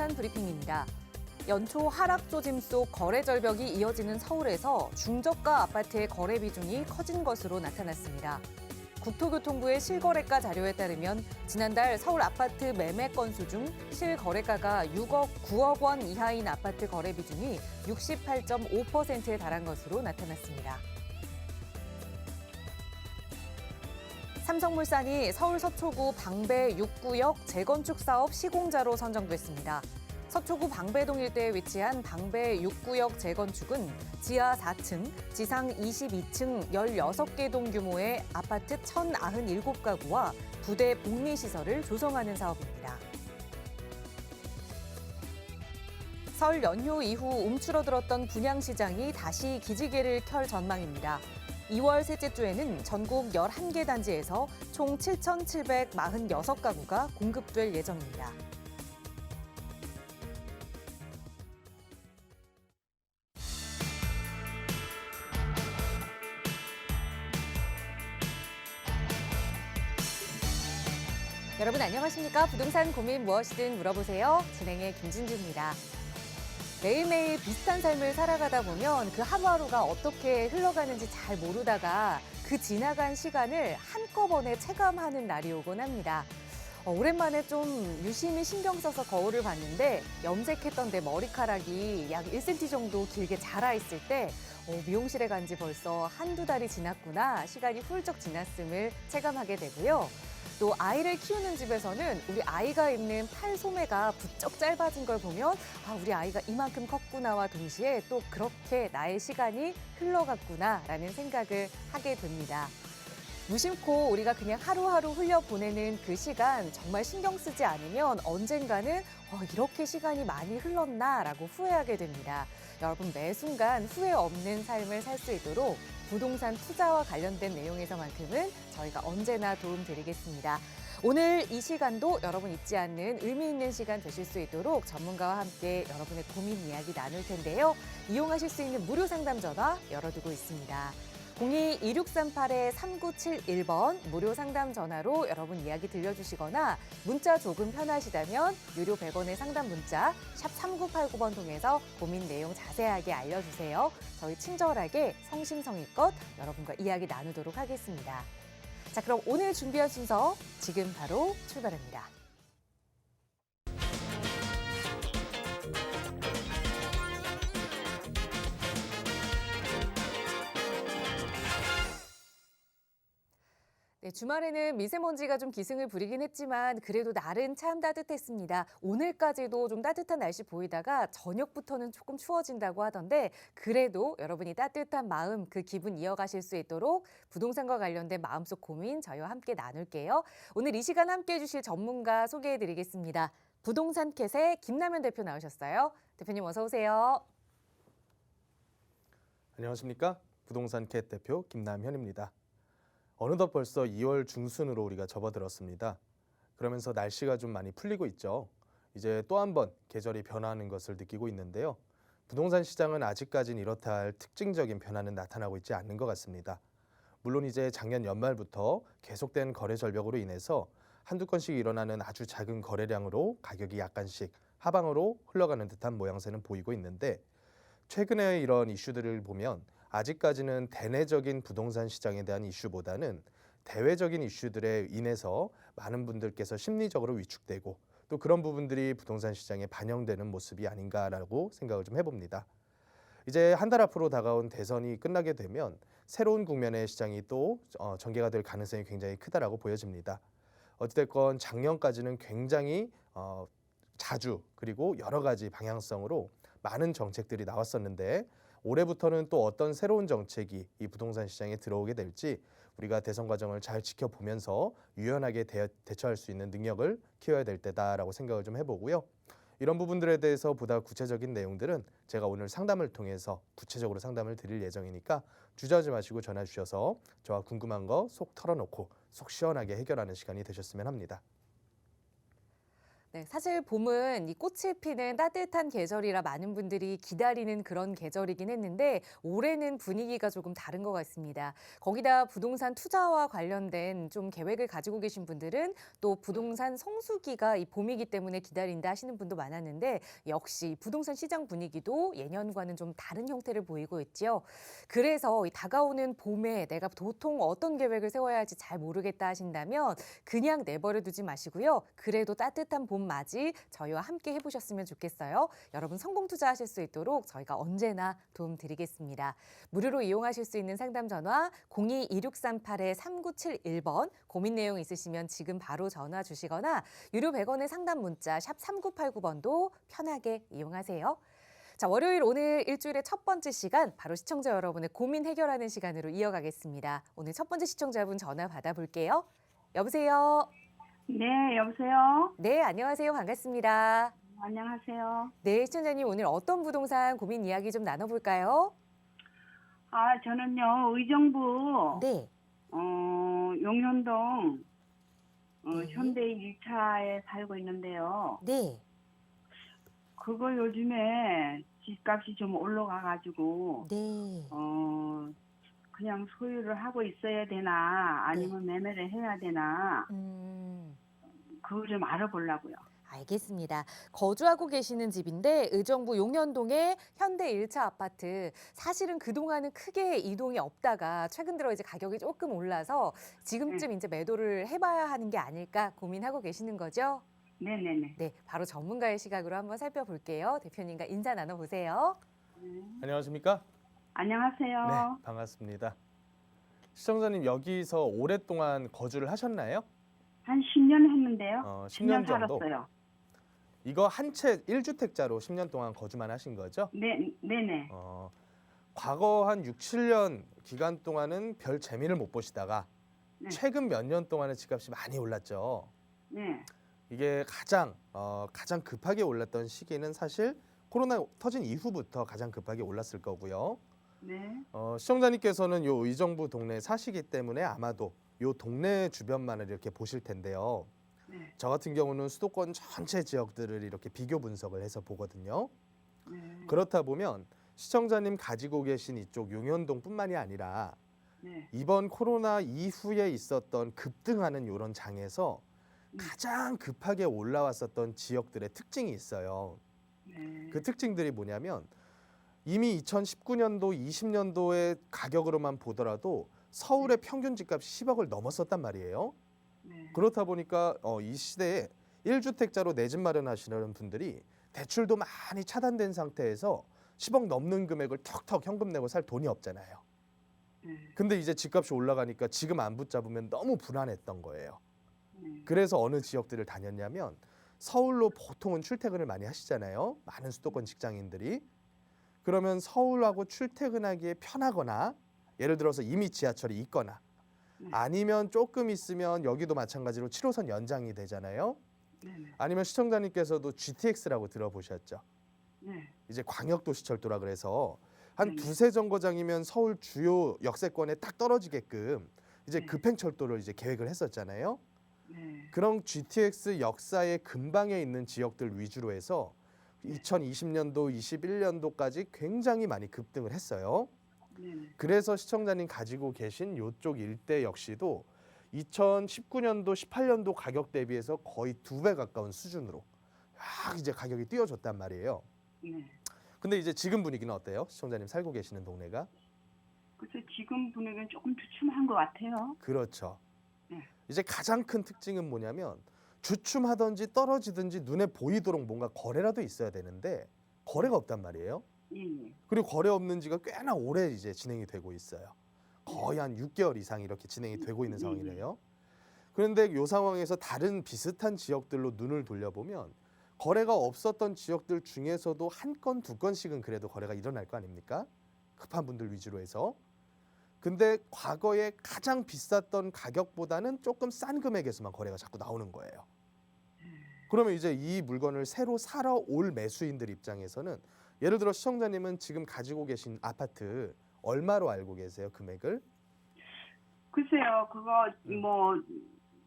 부동산 브리핑입니다. 연초 하락 조짐 속 거래 절벽이 이어지는 서울에서 중저가 아파트의 거래 비중이 커진 것으로 나타났습니다. 국토교통부의 실거래가 자료에 따르면 지난달 서울 아파트 매매 건수 중 실거래가가 9억 원 이하인 아파트 거래 비중이 68.5%에 달한 것으로 나타났습니다. 삼성물산이 서울 서초구 방배 6구역 재건축 사업 시공자로 선정됐습니다. 서초구 방배동 일대에 위치한 방배 6구역 재건축은 지하 4층, 지상 22층 16개 동 규모의 아파트 1,097가구와 부대 복리시설을 조성하는 사업입니다. 설 연휴 이후 움츠러들었던 분양시장이 다시 기지개를 켤 전망입니다. 2월 셋째 주에는 전국 11개 단지에서 총 7,746가구가 공급될 예정입니다. 여러분 안녕하십니까? 부동산 고민 무엇이든 물어보세요. 진행의 김진주입니다. 매일매일 비슷한 삶을 살아가다 보면 그 하루하루가 어떻게 흘러가는지 잘 모르다가 그 지나간 시간을 한꺼번에 체감하는 날이 오곤 합니다. 오랜만에 좀 유심히 신경 써서 거울을 봤는데 염색했던 내 머리카락이 약 1cm 정도 길게 자라 있을 때 미용실에 간 지 벌써 한두 달이 지났구나, 시간이 훌쩍 지났음을 체감하게 되고요. 또 아이를 키우는 집에서는 우리 아이가 입는 팔 소매가 부쩍 짧아진 걸 보면 우리 아이가 이만큼 컸구나와 동시에 또 그렇게 나의 시간이 흘러갔구나라는 생각을 하게 됩니다. 무심코 우리가 그냥 하루하루 흘려보내는 그 시간 정말 신경 쓰지 않으면 언젠가는 이렇게 시간이 많이 흘렀나라고 후회하게 됩니다. 여러분 매 순간 후회 없는 삶을 살 수 있도록 부동산 투자와 관련된 내용에서만큼은 저희가 언제나 도움드리겠습니다. 오늘 이 시간도 여러분 잊지 않는 의미 있는 시간 되실 수 있도록 전문가와 함께 여러분의 고민 이야기 나눌 텐데요. 이용하실 수 있는 무료 상담 전화 열어두고 있습니다. 02-2638-3971번 무료 상담 전화로 여러분 이야기 들려주시거나 문자 조금 편하시다면 유료 100원의 상담 문자 샵 3989번 통해서 고민 내용 자세하게 알려주세요. 저희 친절하게 성심성의껏 여러분과 이야기 나누도록 하겠습니다. 자, 그럼 오늘 준비한 순서 지금 바로 출발합니다. 네, 주말에는 미세먼지가 좀 기승을 부리긴 했지만 그래도 날은 참 따뜻했습니다. 오늘까지도 좀 따뜻한 날씨 보이다가 저녁부터는 조금 추워진다고 하던데 그래도 여러분이 따뜻한 마음, 그 기분 이어가실 수 있도록 부동산과 관련된 마음속 고민 저희와 함께 나눌게요. 오늘 이 시간 함께해 주실 전문가 소개해드리겠습니다. 부동산 캣의 김남현 대표 나오셨어요. 대표님 어서 오세요. 안녕하십니까? 부동산 캣 대표 김남현입니다. 어느덧 벌써 2월 중순으로 우리가 접어들었습니다. 그러면서 날씨가 좀 많이 풀리고 있죠. 이제 또 한 번 계절이 변화하는 것을 느끼고 있는데요. 부동산 시장은 아직까지는 이렇다 할 특징적인 변화는 나타나고 있지 않는 것 같습니다. 물론 이제 작년 연말부터 계속된 거래 절벽으로 인해서 한두 건씩 일어나는 아주 작은 거래량으로 가격이 약간씩 하방으로 흘러가는 듯한 모양새는 보이고 있는데 최근에 이런 이슈들을 보면 아직까지는 대내적인 부동산 시장에 대한 이슈보다는 대외적인 이슈들에 인해서 많은 분들께서 심리적으로 위축되고 또 그런 부분들이 부동산 시장에 반영되는 모습이 아닌가라고 생각을 좀 해봅니다. 이제 한 달 앞으로 다가온 대선이 끝나게 되면 새로운 국면의 시장이 또 전개가 될 가능성이 굉장히 크다라고 보여집니다. 어찌됐건 작년까지는 굉장히 자주 그리고 여러 가지 방향성으로 많은 정책들이 나왔었는데 올해부터는 또 어떤 새로운 정책이 이 부동산 시장에 들어오게 될지 우리가 대선 과정을 잘 지켜보면서 유연하게 대처할 수 있는 능력을 키워야 될 때다라고 생각을 좀 해보고요. 이런 부분들에 대해서 보다 구체적인 내용들은 제가 오늘 상담을 통해서 구체적으로 상담을 드릴 예정이니까 주저하지 마시고 전화 주셔서 저와 궁금한 거 속 털어놓고 속 시원하게 해결하는 시간이 되셨으면 합니다. 네, 사실 봄은 이 꽃이 피는 따뜻한 계절이라 많은 분들이 기다리는 그런 계절이긴 했는데 올해는 분위기가 조금 다른 것 같습니다. 거기다 부동산 투자와 관련된 좀 계획을 가지고 계신 분들은 또 부동산 성수기가 이 봄이기 때문에 기다린다 하시는 분도 많았는데 역시 부동산 시장 분위기도 예년과는 좀 다른 형태를 보이고 있지요. 그래서 이 다가오는 봄에 내가 도통 어떤 계획을 세워야 할지 잘 모르겠다 하신다면 그냥 내버려 두지 마시고요. 그래도 따뜻한 봄 맞이 저희와 함께 해보셨으면 좋겠어요. 여러분 성공 투자하실 수 있도록 저희가 언제나 도움 드리겠습니다. 무료로 이용하실 수 있는 상담 전화 02-2638-3971번 고민 내용 있으시면 지금 바로 전화 주시거나 유료 100원의 상담 문자 샵 3989번도 편하게 이용하세요. 자, 월요일 오늘 일주일의 첫 번째 시간 바로 시청자 여러분의 고민 해결하는 시간으로 이어가겠습니다. 오늘 첫 번째 시청자분 전화 받아볼게요. 여보세요. 네, 여보세요? 네, 안녕하세요. 반갑습니다. 안녕하세요. 네, 시청자님 오늘 어떤 부동산 고민 이야기 좀 나눠볼까요? 저는요, 의정부, 네. 용현동, 네. 현대 1차에 살고 있는데요. 네. 그거 요즘에 집값이 좀 올라가가지고, 네. 그냥 소유를 하고 있어야 되나, 아니면 매매를 해야 되나, 그거 좀 알아보려고요. 알겠습니다. 거주하고 계시는 집인데 의정부 용현동의 현대 1차 아파트. 사실은 그동안은 크게 이동이 없다가 최근 들어 이제 가격이 조금 올라서 지금쯤 이제 매도를 해봐야 하는 게 아닐까 고민하고 계시는 거죠? 네네네. 네, 바로 전문가의 시각으로 한번 살펴볼게요. 대표님과 인사 나눠보세요. 안녕하십니까? 안녕하세요. 네, 반갑습니다. 시청자님 여기서 오랫동안 거주를 하셨나요? 한 10년 했는데요. 10년 10년 정도? 살았어요. 이거 한 채 1주택자로 10년 동안 거주만 하신 거죠? 네네. 과거 한 6, 7년 기간 동안은 별 재미를 못 보시다가 네. 최근 몇 년 동안은 집값이 많이 올랐죠. 네. 이게 가장 급하게 올랐던 시기는 사실 코로나 터진 이후부터 가장 급하게 올랐을 거고요. 네. 시청자님께서는 요 의정부 동네에 사시기 때문에 아마도 요 동네 주변만을 이렇게 보실 텐데요. 네. 저 같은 경우는 수도권 전체 지역들을 이렇게 비교 분석을 해서 보거든요. 네. 그렇다 보면 시청자님 가지고 계신 이쪽 용현동뿐만이 아니라 네. 이번 코로나 이후에 있었던 급등하는 이런 장에서 가장 급하게 올라왔었던 지역들의 특징이 있어요. 네. 그 특징들이 뭐냐면 이미 2019년도, 20년도의 가격으로만 보더라도 서울의 평균 집값이 10억을 넘었었단 말이에요. 네. 그렇다 보니까 이 시대에 1주택자로 내 집 마련하시는 분들이 대출도 많이 차단된 상태에서 10억 넘는 금액을 턱턱 현금 내고 살 돈이 없잖아요. 네. 근데 이제 집값이 올라가니까 지금 안 붙잡으면 너무 불안했던 거예요. 네. 그래서 어느 지역들을 다녔냐면 서울로 보통은 출퇴근을 많이 하시잖아요. 많은 수도권 직장인들이. 그러면 서울하고 출퇴근하기에 편하거나 예를 들어서 이미 지하철이 있거나 아니면 조금 있으면 여기도 마찬가지로 7호선 연장이 되잖아요. 네. 아니면 시청자님께서도 GTX라고 들어보셨죠? 네. 이제 광역도시철도라 그래서 한 네. 두세 정거장이면 서울 주요 역세권에 딱 떨어지게끔 이제 네. 급행철도를 이제 계획을 했었잖아요. 네. 그런 GTX 역사의 근방에 있는 지역들 위주로 해서 2020년도, 21년도까지 굉장히 많이 급등을 했어요. 네. 그래서 시청자님 가지고 계신 이쪽 일대 역시도 2019년도, 18년도 가격 대비해서 거의 2배 가까운 수준으로 막 이제 가격이 뛰어졌단 말이에요. 네. 근데 이제 지금 분위기는 어때요? 시청자님 살고 계시는 동네가? 그래서 지금 분위기는 조금 주춤한 것 같아요. 그렇죠. 네. 이제 가장 큰 특징은 뭐냐면 주춤하든지 떨어지든지 눈에 보이도록 뭔가 거래라도 있어야 되는데 거래가 없단 말이에요. 예. 그리고 거래 없는 지가 꽤나 오래 이제 진행이 되고 있어요. 거의 한 6개월 이상 이렇게 진행이 되고 있는 상황이래요. 그런데 이 상황에서 다른 비슷한 지역들로 눈을 돌려보면 거래가 없었던 지역들 중에서도 한 건, 두 건씩은 그래도 거래가 일어날 거 아닙니까? 급한 분들 위주로 해서. 근데 과거에 가장 비쌌던 가격보다는 조금 싼 금액에서만 거래가 자꾸 나오는 거예요. 그러면 이제 이 물건을 새로 사러 올 매수인들 입장에서는 예를 들어 시청자님은 지금 가지고 계신 아파트 얼마로 알고 계세요? 금액을? 글쎄요, 그거 뭐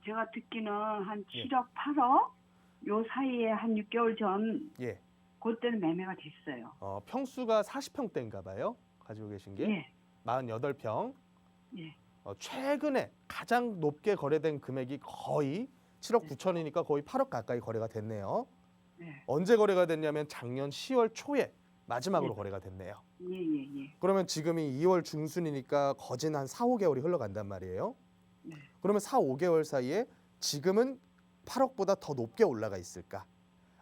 제가 듣기는 한 7억, 8억 요 사이에 한 6개월 전 예. 그때는 매매가 됐어요. 평수가 40평대인가 봐요. 가지고 계신 게. 예. 48평. 예. 최근에 가장 높게 거래된 금액이 거의 7억 네. 9천이니까 거의 8억 가까이 거래가 됐네요. 예. 언제 거래가 됐냐면 작년 10월 초에 마지막으로 네. 거래가 됐네요. 예, 예, 예. 그러면 지금이 2월 중순이니까 거진 한 4, 5개월이 흘러간단 말이에요. 네. 그러면 4, 5개월 사이에 지금은 8억보다 더 높게 올라가 있을까?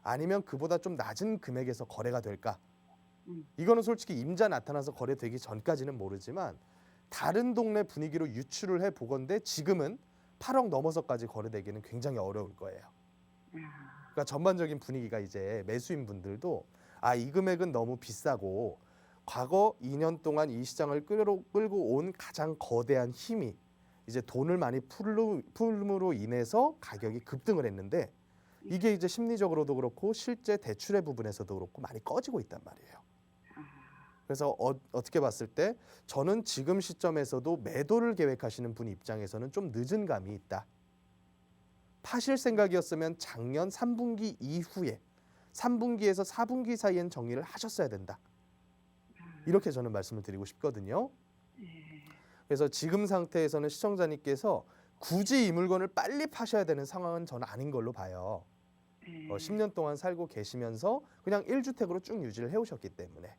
아니면 그보다 좀 낮은 금액에서 거래가 될까? 이거는 솔직히 임자 나타나서 거래되기 전까지는 모르지만 다른 동네 분위기로 유추를 해보건대 지금은 8억 넘어서까지 거래되기는 굉장히 어려울 거예요. 그러니까 전반적인 분위기가 이제 매수인 분들도 이 금액은 너무 비싸고 과거 2년 동안 이 시장을 끌고 온 가장 거대한 힘이 이제 돈을 많이 풀므로 인해서 가격이 급등을 했는데 이게 이제 심리적으로도 그렇고 실제 대출의 부분에서도 그렇고 많이 꺼지고 있단 말이에요. 그래서 어떻게 봤을 때 저는 지금 시점에서도 매도를 계획하시는 분 입장에서는 좀 늦은 감이 있다. 파실 생각이었으면 작년 3분기 이후에 3분기에서 4분기 사이엔 정리를 하셨어야 된다. 이렇게 저는 말씀을 드리고 싶거든요. 그래서 지금 상태에서는 시청자님께서 굳이 이 물건을 빨리 파셔야 되는 상황은 저는 아닌 걸로 봐요. 10년 동안 살고 계시면서 그냥 1주택으로 쭉 유지를 해오셨기 때문에.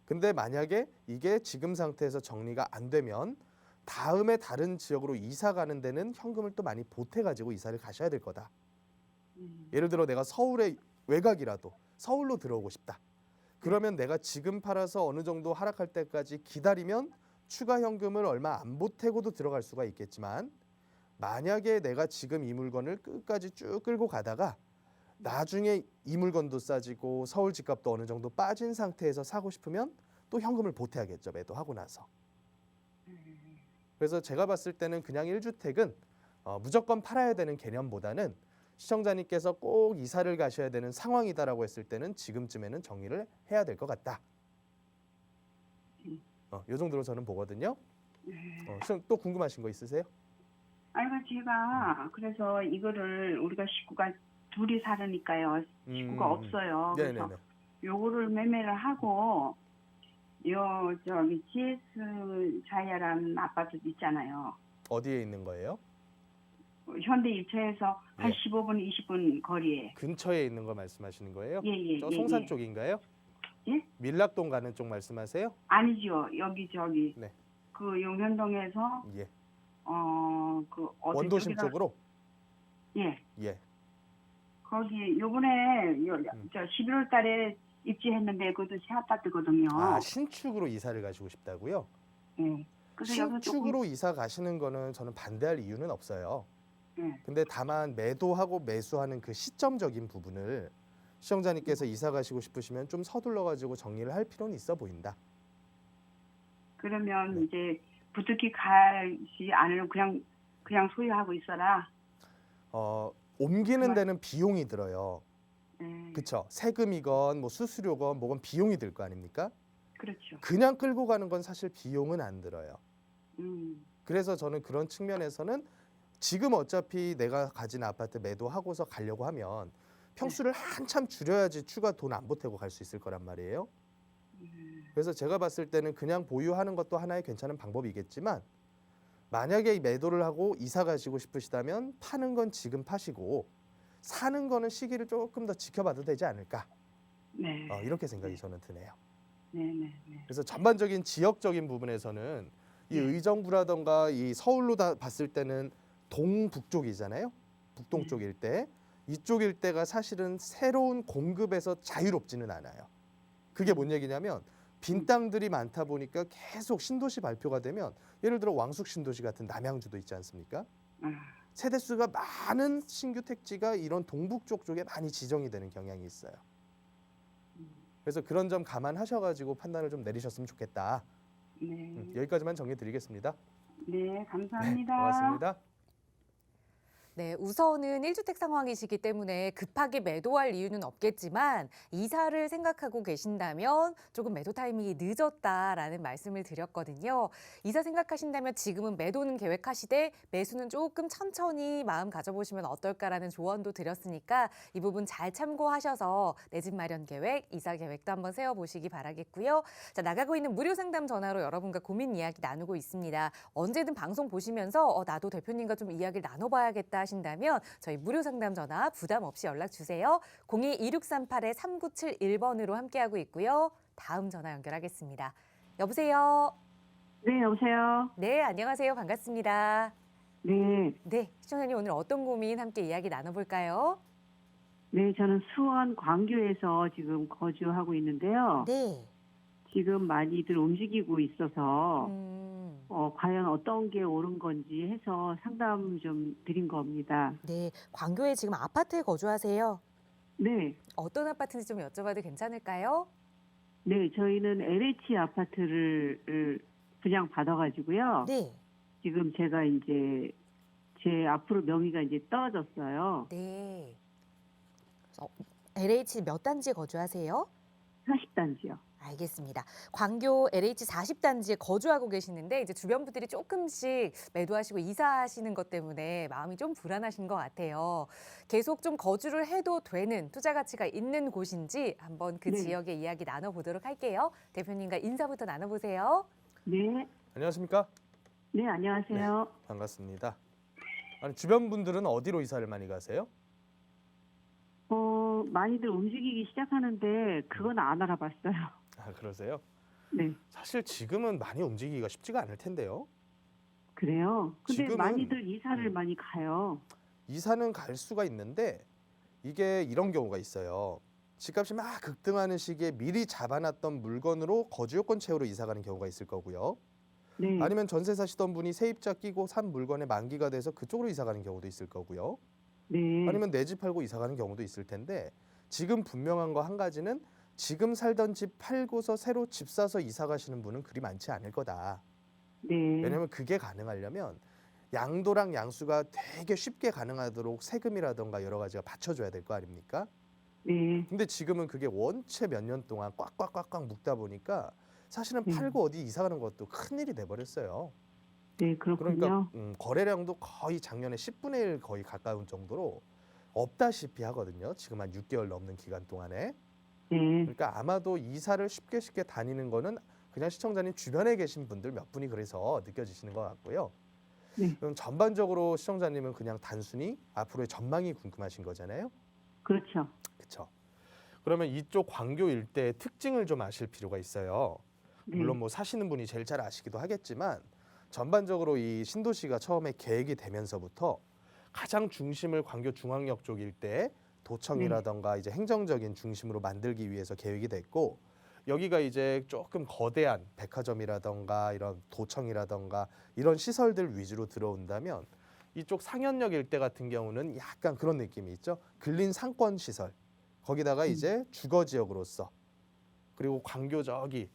근데 만약에 이게 지금 상태에서 정리가 안 되면 다음에 다른 지역으로 이사 가는 데는 현금을 또 많이 보태가지고 이사를 가셔야 될 거다. 예를 들어 내가 서울의 외곽이라도 서울로 들어오고 싶다. 그러면 내가 지금 팔아서 어느 정도 하락할 때까지 기다리면 추가 현금을 얼마 안 보태고도 들어갈 수가 있겠지만 만약에 내가 지금 이 물건을 끝까지 쭉 끌고 가다가 나중에 이 물건도 싸지고 서울 집값도 어느 정도 빠진 상태에서 사고 싶으면 또 현금을 보태야겠죠. 매도하고 나서. 그래서 제가 봤을 때는 그냥 1주택은 무조건 팔아야 되는 개념보다는 시청자님께서 꼭 이사를 가셔야 되는 상황이다라고 했을 때는 지금쯤에는 정리를 해야 될 것 같다. 이 정도로 저는 보거든요. 또 궁금하신 거 있으세요? 아이고 제가 그래서 이거를 우리가 식구가 둘이 살으니까요. 식구가 없어요. 그래서 네네네. 요거를 매매를 하고 저기 GS 자이아라는 아파트 있잖아요. 어디에 있는 거예요? 현대 일처에서 한 예. 15분, 20분 거리에. 근처에 있는 거 말씀하시는 거예요? 예. 저 송산 쪽인가요? 예? 밀락동 가는 쪽 말씀하세요? 아니죠. 여기 저기 네. 그 용현동에서 예. 그 어디 원도심 쪽이라- 쪽으로? 예. 예. 거기 요번에 저 11월 달에 입주했는데 그것도 새 아파트거든요. 신축으로 이사를 가시고 싶다고요? 예. 그래서 여기서 조금 신축으로 이사 가시는 거는 저는 반대할 이유는 없어요. 예. 근데 다만 매도하고 매수하는 그 시점적인 부분을 시청자님께서 이사 가시고 싶으시면 좀 서둘러 가지고 정리를 할 필요는 있어 보인다. 그러면 네. 이제 부득이 가지 않으면 그냥 소유하고 있어라. 옮기는 데는 비용이 들어요. 예. 그렇죠. 세금이건 뭐 수수료건 뭐건 비용이 들 거 아닙니까? 그렇죠. 그냥 끌고 가는 건 사실 비용은 안 들어요. 그래서 저는 그런 측면에서는 지금 어차피 내가 가진 아파트 매도하고서 가려고 하면 평수를 한참 줄여야지 추가 돈 안 보태고 갈 수 있을 거란 말이에요. 그래서 제가 봤을 때는 그냥 보유하는 것도 하나의 괜찮은 방법이겠지만 만약에 이 매도를 하고 이사 가시고 싶으시다면 파는 건 지금 파시고 사는 거는 시기를 조금 더 지켜봐도 되지 않을까. 네. 이렇게 생각이 저는 드네요. 네. 그래서 전반적인 지역적인 부분에서는 이 네. 의정부라던가 이 서울로 다 봤을 때는 동북쪽이잖아요. 북동 네. 쪽 일대. 이쪽 일대가 사실은 새로운 공급에서 자유롭지는 않아요. 그게 뭔 얘기냐면 빈 땅들이 많다 보니까 계속 신도시 발표가 되면 예를 들어 왕숙 신도시 같은 남양주도 있지 않습니까? 세대수가 많은 신규 택지가 이런 동북쪽 쪽에 많이 지정이 되는 경향이 있어요. 그래서 그런 점 감안하셔가지고 판단을 좀 내리셨으면 좋겠다. 네. 여기까지만 정리드리겠습니다. 네, 감사합니다. 고맙습니다. 네, 우선은 1주택 상황이시기 때문에 급하게 매도할 이유는 없겠지만 이사를 생각하고 계신다면 조금 매도 타이밍이 늦었다라는 말씀을 드렸거든요. 이사 생각하신다면 지금은 매도는 계획하시되 매수는 조금 천천히 마음 가져보시면 어떨까라는 조언도 드렸으니까 이 부분 잘 참고하셔서 내 집 마련 계획, 이사 계획도 한번 세워보시기 바라겠고요. 자, 나가고 있는 무료 상담 전화로 여러분과 고민 이야기 나누고 있습니다. 언제든 방송 보시면서 나도 대표님과 좀 이야기를 나눠봐야겠다 하신다면 저희 무료 상담 전화 부담 없이 연락 주세요. 02-2638-3971번으로 함께하고 있고요. 다음 전화 연결하겠습니다. 여보세요. 네, 여보세요. 네, 안녕하세요. 반갑습니다. 네, 네, 시청자님 오늘 어떤 고민 함께 이야기 나눠볼까요? 네, 저는 수원 광교에서 지금 거주하고 있는데요. 네. 지금 많이들 움직이고 있어서 과연 어떤 게 옳은 건지 해서 상담 좀 드린 겁니다. 네, 광교에 지금 아파트에 거주하세요. 네, 어떤 아파트인지 좀 여쭤봐도 괜찮을까요? 네, 저희는 LH 아파트를 분양 받아가지고요. 네. 지금 제가 이제 제 앞으로 명의가 이제 떨어졌어요. 네. LH 몇 단지에 거주하세요? 40단지요. 알겠습니다. 광교 LH 40단지에 거주하고 계시는데 이제 주변 분들이 조금씩 매도하시고 이사하시는 것 때문에 마음이 좀 불안하신 것 같아요. 계속 좀 거주를 해도 되는 투자 가치가 있는 곳인지 한번 그 네. 지역의 이야기 나눠보도록 할게요. 대표님과 인사부터 나눠보세요. 네, 안녕하십니까? 네, 안녕하세요. 반갑습니다. 아니, 주변 분들은 어디로 이사를 많이 가세요? 많이들 움직이기 시작하는데 그건 안 알아봤어요. 아, 그러세요? 네, 사실 지금은 많이 움직이기가 쉽지가 않을 텐데요. 그래요. 근데 지금은- 많이들 이사를 많이 가요. 이사는 갈 수가 있는데 이게 이런 경우가 있어요. 집값이 막 급등하는 시기에 미리 잡아놨던 물건으로 거주 요건 채우러 이사 가는 경우가 있을 거고요. 네, 아니면 전세 사시던 분이 세입자 끼고 산 물건의 만기가 돼서 그쪽으로 이사 가는 경우도 있을 거고요. 네, 아니면 내 집 팔고 이사 가는 경우도 있을 텐데 지금 분명한 거 한 가지는 지금 살던 집 팔고서 새로 집 사서 이사 가시는 분은 그리 많지 않을 거다. 네, 왜냐면 그게 가능하려면 양도랑 양수가 되게 쉽게 가능하도록 세금이라던가 여러 가지가 받쳐줘야 될 거 아닙니까? 네, 근데 지금은 그게 원체 몇 년 동안 꽉꽉꽉꽉 묶다 보니까 사실은 네. 팔고 어디 이사 가는 것도 큰일이 돼버렸어요. 네, 그렇군요. 그러니까 거래량도 거의 작년에 10분의 1 거의 가까운 정도로 없다시피 하거든요. 지금 한 6개월 넘는 기간 동안에. 네, 그러니까 아마도 이사를 쉽게 다니는 거는 그냥 시청자님 주변에 계신 분들 몇 분이 그래서 느껴지시는 것 같고요. 네, 그럼 전반적으로 시청자님은 그냥 단순히 앞으로의 전망이 궁금하신 거잖아요. 그렇죠. 그렇죠. 그러면 이쪽 광교 일대의 특징을 좀 아실 필요가 있어요. 네, 물론 뭐 사시는 분이 제일 잘 아시기도 하겠지만 전반적으로 이 신도시가 처음에 계획이 되면서부터 가장 중심을 광교 중앙역 쪽 일대에 도청이라던가 이제 행정적인 중심으로 만들기 위해서 계획이 됐고 여기가 이제 조금 거대한 백화점이라던가 이런 도청이라던가 이런 시설들 위주로 들어온다면 이쪽 상현역 일대 같은 경우는 약간 그런 느낌이 있죠. 근린 상권 시설 거기다가 이제 주거 지역으로서 그리고 광교 저기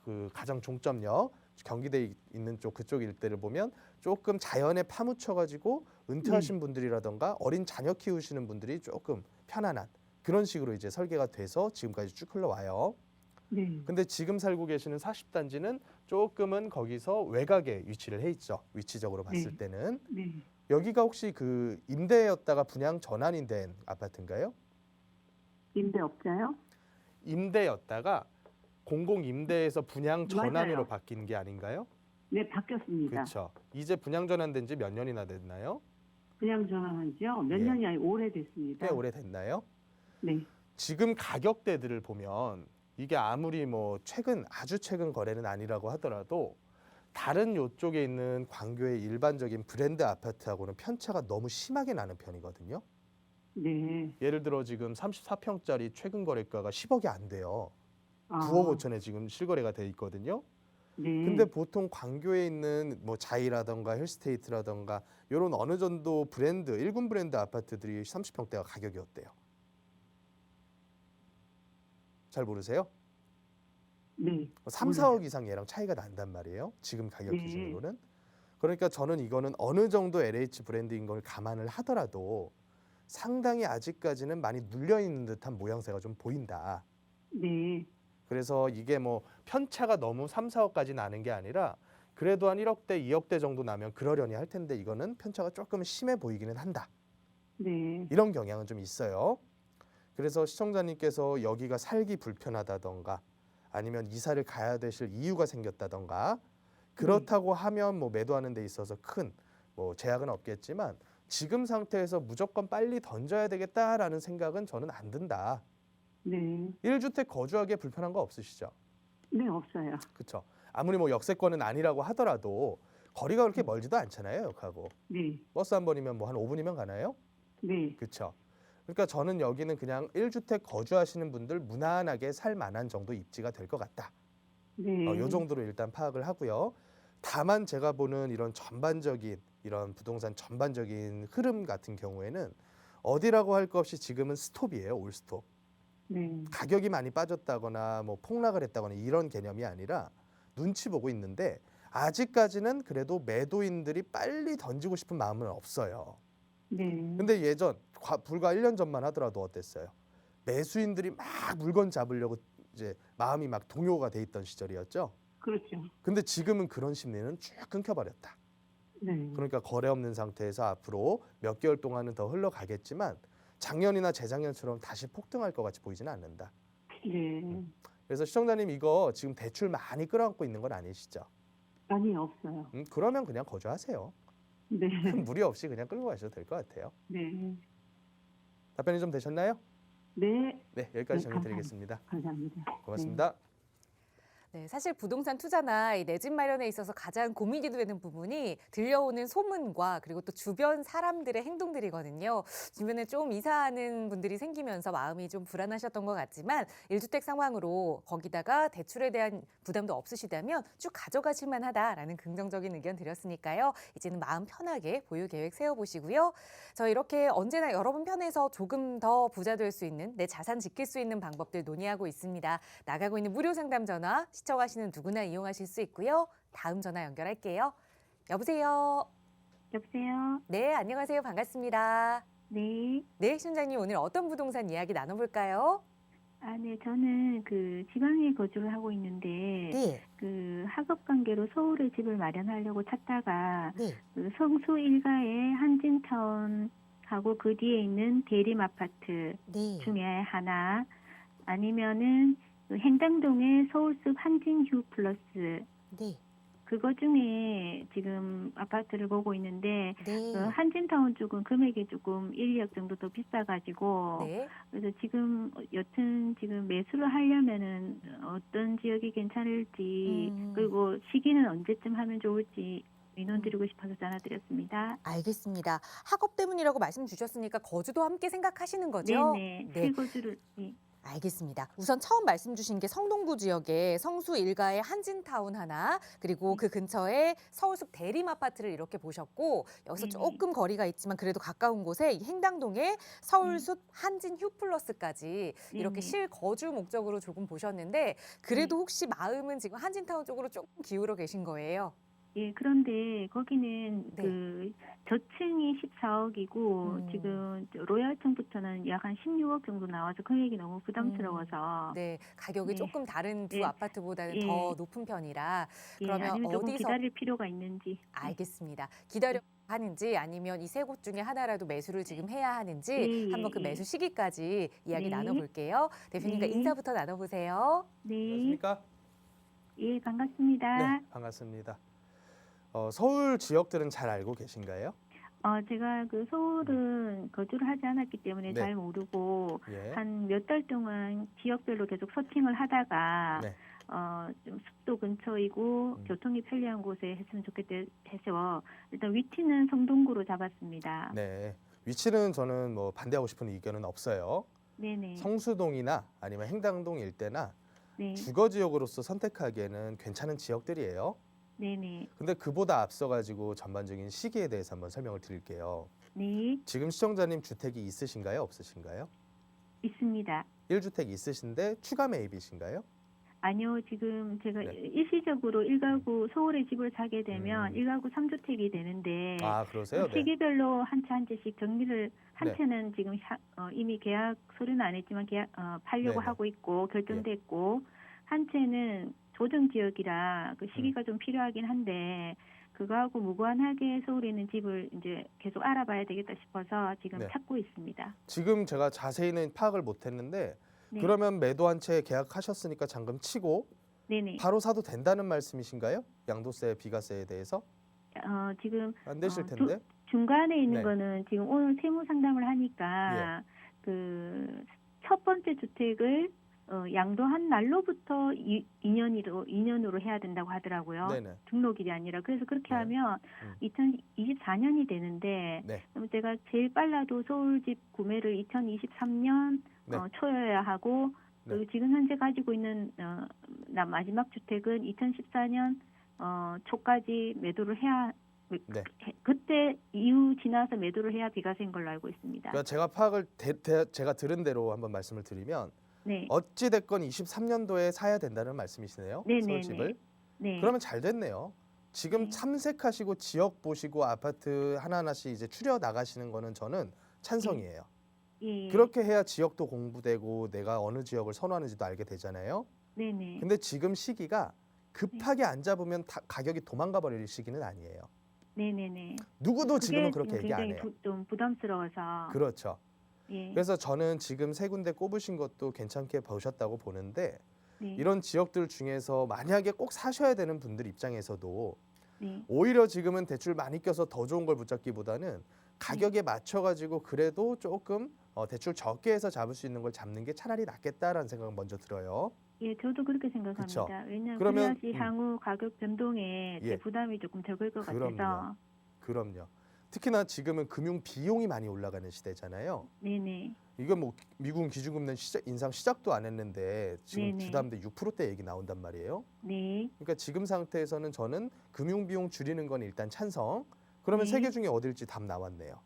그 가장 종점역 경기대에 있는 쪽 그쪽 일대를 보면 조금 자연에 파묻혀가지고 은퇴하신 분들이라던가 어린 자녀 키우시는 분들이 조금 편안한 그런 식으로 이제 설계가 돼서 지금까지 쭉 흘러와요. 네, 근데 지금 살고 계시는 40단지는 조금은 거기서 외곽에 위치를 해 있죠. 위치적으로 봤을 네. 때는. 네. 여기가 혹시 그 임대였다가 분양 전환이 된 아파트인가요? 임대업자요? 임대였다가 공공 임대에서 분양 전환으로 맞아요. 바뀐 게 아닌가요? 네, 바뀌었습니다. 그렇죠. 이제 분양 전환된 지 몇 년이나 됐나요? 분양 전환한 지요? 몇 예. 년이 아니고 오래됐습니다. 꽤 오래됐나요? 네, 지금 가격대들을 보면 이게 아무리 뭐 아주 최근 거래는 아니라고 하더라도 다른 요쪽에 있는 광교의 일반적인 브랜드 아파트하고는 편차가 너무 심하게 나는 편이거든요. 네. 예를 들어 지금 34평짜리 최근 거래가가 10억이 안 돼요. 아, 9억 5천에 지금 실거래가 돼 있거든요. 네. 근데 보통 광교에 있는 뭐 자이라던가 힐스테이트라던가 이런 어느 정도 브랜드, 1군 브랜드 아파트들이 30평대가 가격이 어때요? 잘 모르세요? 네. 3, 4억 이상 얘랑 차이가 난단 말이에요. 지금 가격 네. 기준으로는. 그러니까 저는 이거는 어느 정도 LH 브랜드인 걸 감안을 하더라도 상당히 아직까지는 많이 눌려 있는 듯한 모양새가 좀 보인다. 네. 그래서 이게 뭐 편차가 너무 3, 4억까지 나는 게 아니라 그래도 한 1억대, 2억대 정도 나면 그러려니 할 텐데 이거는 편차가 조금 심해 보이기는 한다. 네. 이런 경향은 좀 있어요. 그래서 시청자님께서 여기가 살기 불편하다던가 아니면 이사를 가야 되실 이유가 생겼다던가 그렇다고 하면 뭐 매도하는 데 있어서 큰 뭐 제약은 없겠지만 지금 상태에서 무조건 빨리 던져야 되겠다라는 생각은 저는 안 든다. 네. 1주택 거주하기에 불편한 거 없으시죠? 네, 없어요. 그렇죠. 아무리 뭐 역세권은 아니라고 하더라도 거리가 그렇게 멀지도 않잖아요, 역하고. 네. 버스 한 번이면 뭐 한 5분이면 가나요? 네. 그렇죠. 그러니까 저는 여기는 그냥 1주택 거주하시는 분들 무난하게 살 만한 정도 입지가 될 것 같다. 네. 요 정도로 일단 파악을 하고요. 다만 제가 보는 이런 전반적인 이런 부동산 전반적인 흐름 같은 경우에는 어디라고 할 것 없이 지금은 스톱이에요, 올 스톱. 네. 가격이 많이 빠졌다거나 뭐 폭락을 했다거나 이런 개념이 아니라 눈치 보고 있는데 아직까지는 그래도 매도인들이 빨리 던지고 싶은 마음은 없어요. 네. 근데 불과 1년 전만 하더라도 어땠어요? 매수인들이 막 물건 잡으려고 이제 마음이 막 동요가 돼 있던 시절이었죠. 그렇죠. 근데 지금은 그런 심리는 쭉 끊겨버렸다. 네. 그러니까 거래 없는 상태에서 앞으로 몇 개월 동안은 더 흘러가겠지만 작년이나 재작년처럼 다시 폭등할 것 같이 보이지는 않는다. 네. 그래서 시청자님 이거 지금 대출 많이 끌어안고 있는 건 아니시죠? 아니, 없어요. 그러면 그냥 거주하세요. 네. 큰 무리 없이 그냥 끌고 가셔도 될 것 같아요. 네. 답변이 좀 되셨나요? 네. 네, 여기까지 네, 정리드리겠습니다. 감사합니다. 고맙습니다. 네, 사실 부동산 투자나 내 집 마련에 있어서 가장 고민이 되는 부분이 들려오는 소문과 그리고 또 주변 사람들의 행동들이거든요. 주변에 좀 이사하는 분들이 생기면서 마음이 좀 불안하셨던 것 같지만 1주택 상황으로 거기다가 대출에 대한 부담도 없으시다면 쭉 가져가실 만하다라는 긍정적인 의견 드렸으니까요. 이제는 마음 편하게 보유 계획 세워보시고요. 저 이렇게 언제나 여러분 편에서 조금 더 부자 될 수 있는 내 자산 지킬 수 있는 방법들 논의하고 있습니다. 나가고 있는 무료 상담 전화 시청하시는 누구나 이용하실 수 있고요. 다음 전화 연결할게요. 여보세요. 여보세요? 네, 안녕하세요. 반갑습니다. 네. 네, 시청자님 오늘 어떤 부동산 이야기 나눠볼까요? 네, 저는 그 지방에 거주를 하고 있는데, 네, 그 학업 관계로 서울에 집을 마련하려고 찾다가, 네, 그 성수 일가의 한진타운하고 그 뒤에 있는 대림 아파트 네, 중에 하나, 아니면은 그 행당동의 서울숲 한진휴 플러스, 네, 그거 중에 지금 아파트를 보고 있는데, 그 네, 한진타운 쪽은 금액이 조금 1억 정도 더 비싸가지고, 네. 그래서 지금 여튼 지금 매수를 하려면은 어떤 지역이 괜찮을지 그리고 시기는 언제쯤 하면 좋을지 의논드리고 싶어서 전화드렸습니다. 알겠습니다. 학업 때문이라고 말씀 주셨으니까 거주도 함께 생각하시는 거죠? 네네. 네. 실거주를 알겠습니다. 우선 처음 말씀 주신 게 성동구 지역에 성수 일가의 한진타운 하나, 그리고 그 근처에 서울숲 대림 아파트를 이렇게 보셨고, 여기서 네네. 조금 거리가 있지만 그래도 가까운 곳에 이 행당동에 서울숲 한진 휴플러스까지 이렇게 네네. 실거주 목적으로 조금 보셨는데, 그래도 혹시 마음은 지금 한진타운 쪽으로 조금 기울어 계신 거예요? 예, 그런데 거기는 네. 그 저층이 14억이고 지금 로얄층부터는 약 한 16억 정도 나와서 금액이 너무 부담스러워서 네, 가격이 네. 조금 다른 두 네. 아파트보다는 예. 더 높은 편이라 예, 그러면 아니면 조금 어디서 기다릴 필요가 있는지. 알겠습니다. 기다려 하는지 아니면 이 세 곳 중에 하나라도 매수를 지금 해야 하는지 예, 한번 그 예. 매수 시기까지 이야기 네. 나눠볼게요. 대표님과 네. 인사부터 나눠보세요. 네. 안녕하십니까? 예, 반갑습니다. 네, 반갑습니다. 서울 지역들은 잘 알고 계신가요? 제가 그 서울은 거주를 하지 않았기 때문에 네. 잘 모르고 예. 한 몇 달 동안 지역별로 계속 서칭을 하다가 네. 좀 숲도 근처이고 교통이 편리한 곳에 했으면 좋겠다 해서 일단 위치는 성동구로 잡았습니다. 네. 위치는 저는 뭐 반대하고 싶은 의견은 없어요. 네네. 성수동이나 아니면 행당동 일대나 네. 주거 지역으로서 선택하기에는 괜찮은 지역들이에요. 네네. 근데 그보다 앞서가지고 전반적인 시기에 대해서 한번 설명을 드릴게요. 네. 지금 시청자님 주택이 있으신가요? 없으신가요? 있습니다. 1주택 있으신데 추가 매입이신가요? 아니요, 지금 제가 네. 일시적으로 1가구 서울에 집을 사게 되면 1가구 3주택이 되는데 아, 그러세요? 네. 시기별로 한 채 한 채씩 정리를 한 네. 채는 지금 이미 계약 서류는 안 했지만 팔려고 네네. 하고 있고 결정됐고 한 채는 조정 지역이라 그 시기가 좀 필요하긴 한데 그거하고 무관하게 서울에 있는 집을 이제 계속 알아봐야 되겠다 싶어서 지금 네. 찾고 있습니다. 지금 제가 자세히는 파악을 못했는데 네. 그러면 매도 한 채 계약하셨으니까 잔금 치고 네네. 바로 사도 된다는 말씀이신가요? 양도세, 비과세에 대해서? 지금 안 되실 어, 텐데. 중간에 있는 네. 거는 지금 오늘 세무 상담을 하니까 그 첫 번째 주택을 양도한 날로부터 2년으로 해야 된다고 하더라고요. 네네. 등록일이 아니라. 그래서 그렇게 네. 하면 2024년이 되는데 네. 그럼 제가 제일 빨라도 서울집 구매를 2023년 네. 초여야 하고 네. 그리고 지금 현재 가지고 있는 마지막 주택은 2014년 초까지 매도를 해야 네. 그때 이후 지나서 매도를 해야 비과세인 걸로 알고 있습니다. 그러니까 제가 파악을 제가 들은 대로 한번 말씀을 드리면 네. 어찌 됐건 23년도에 사야 된다는 말씀이시네요. 네네네. 서울집을. 네. 그러면 잘 됐네요. 지금 네. 탐색하시고 지역 보시고 아파트 하나하나씩 이제 추려 나가시는 거는 저는 찬성이에요. 예. 그렇게 해야 지역도 공부되고 내가 어느 지역을 선호하는지도 알게 되잖아요. 네네. 근데 지금 시기가 급하게 안 잡으면 가격이 도망가 버릴 시기는 아니에요. 네네네. 누구도 그게 지금은 그렇게 지금 얘기 안 굉장히 해요. 좀 부담스러워서. 그렇죠. 예. 그래서 저는 지금 세 군데 꼽으신 것도 괜찮게 보셨다고 보는데 네. 이런 지역들 중에서 만약에 꼭 사셔야 되는 분들 입장에서도 네. 오히려 지금은 대출 많이 껴서 더 좋은 걸 붙잡기보다는 가격에 맞춰가지고 그래도 조금 대출 적게 해서 잡을 수 있는 걸 잡는 게 차라리 낫겠다라는 생각은 먼저 들어요. 예, 저도 그렇게 생각합니다. 그쵸. 왜냐하면 그러면, 그래야지 향후 가격 변동에 예. 부담이 조금 적을 것 그럼요. 같아서. 그럼요. 특히나 지금은 금융 비용이 많이 올라가는 시대잖아요. 네네. 이건 뭐 미국 기준금리 인상 시작도 안 했는데 지금 네네. 주담대 6%대 얘기 나온단 말이에요. 네. 그러니까 지금 상태에서는 저는 금융 비용 줄이는 건 일단 찬성. 그러면 네. 세 개 중에 어딜지 답 나왔네요.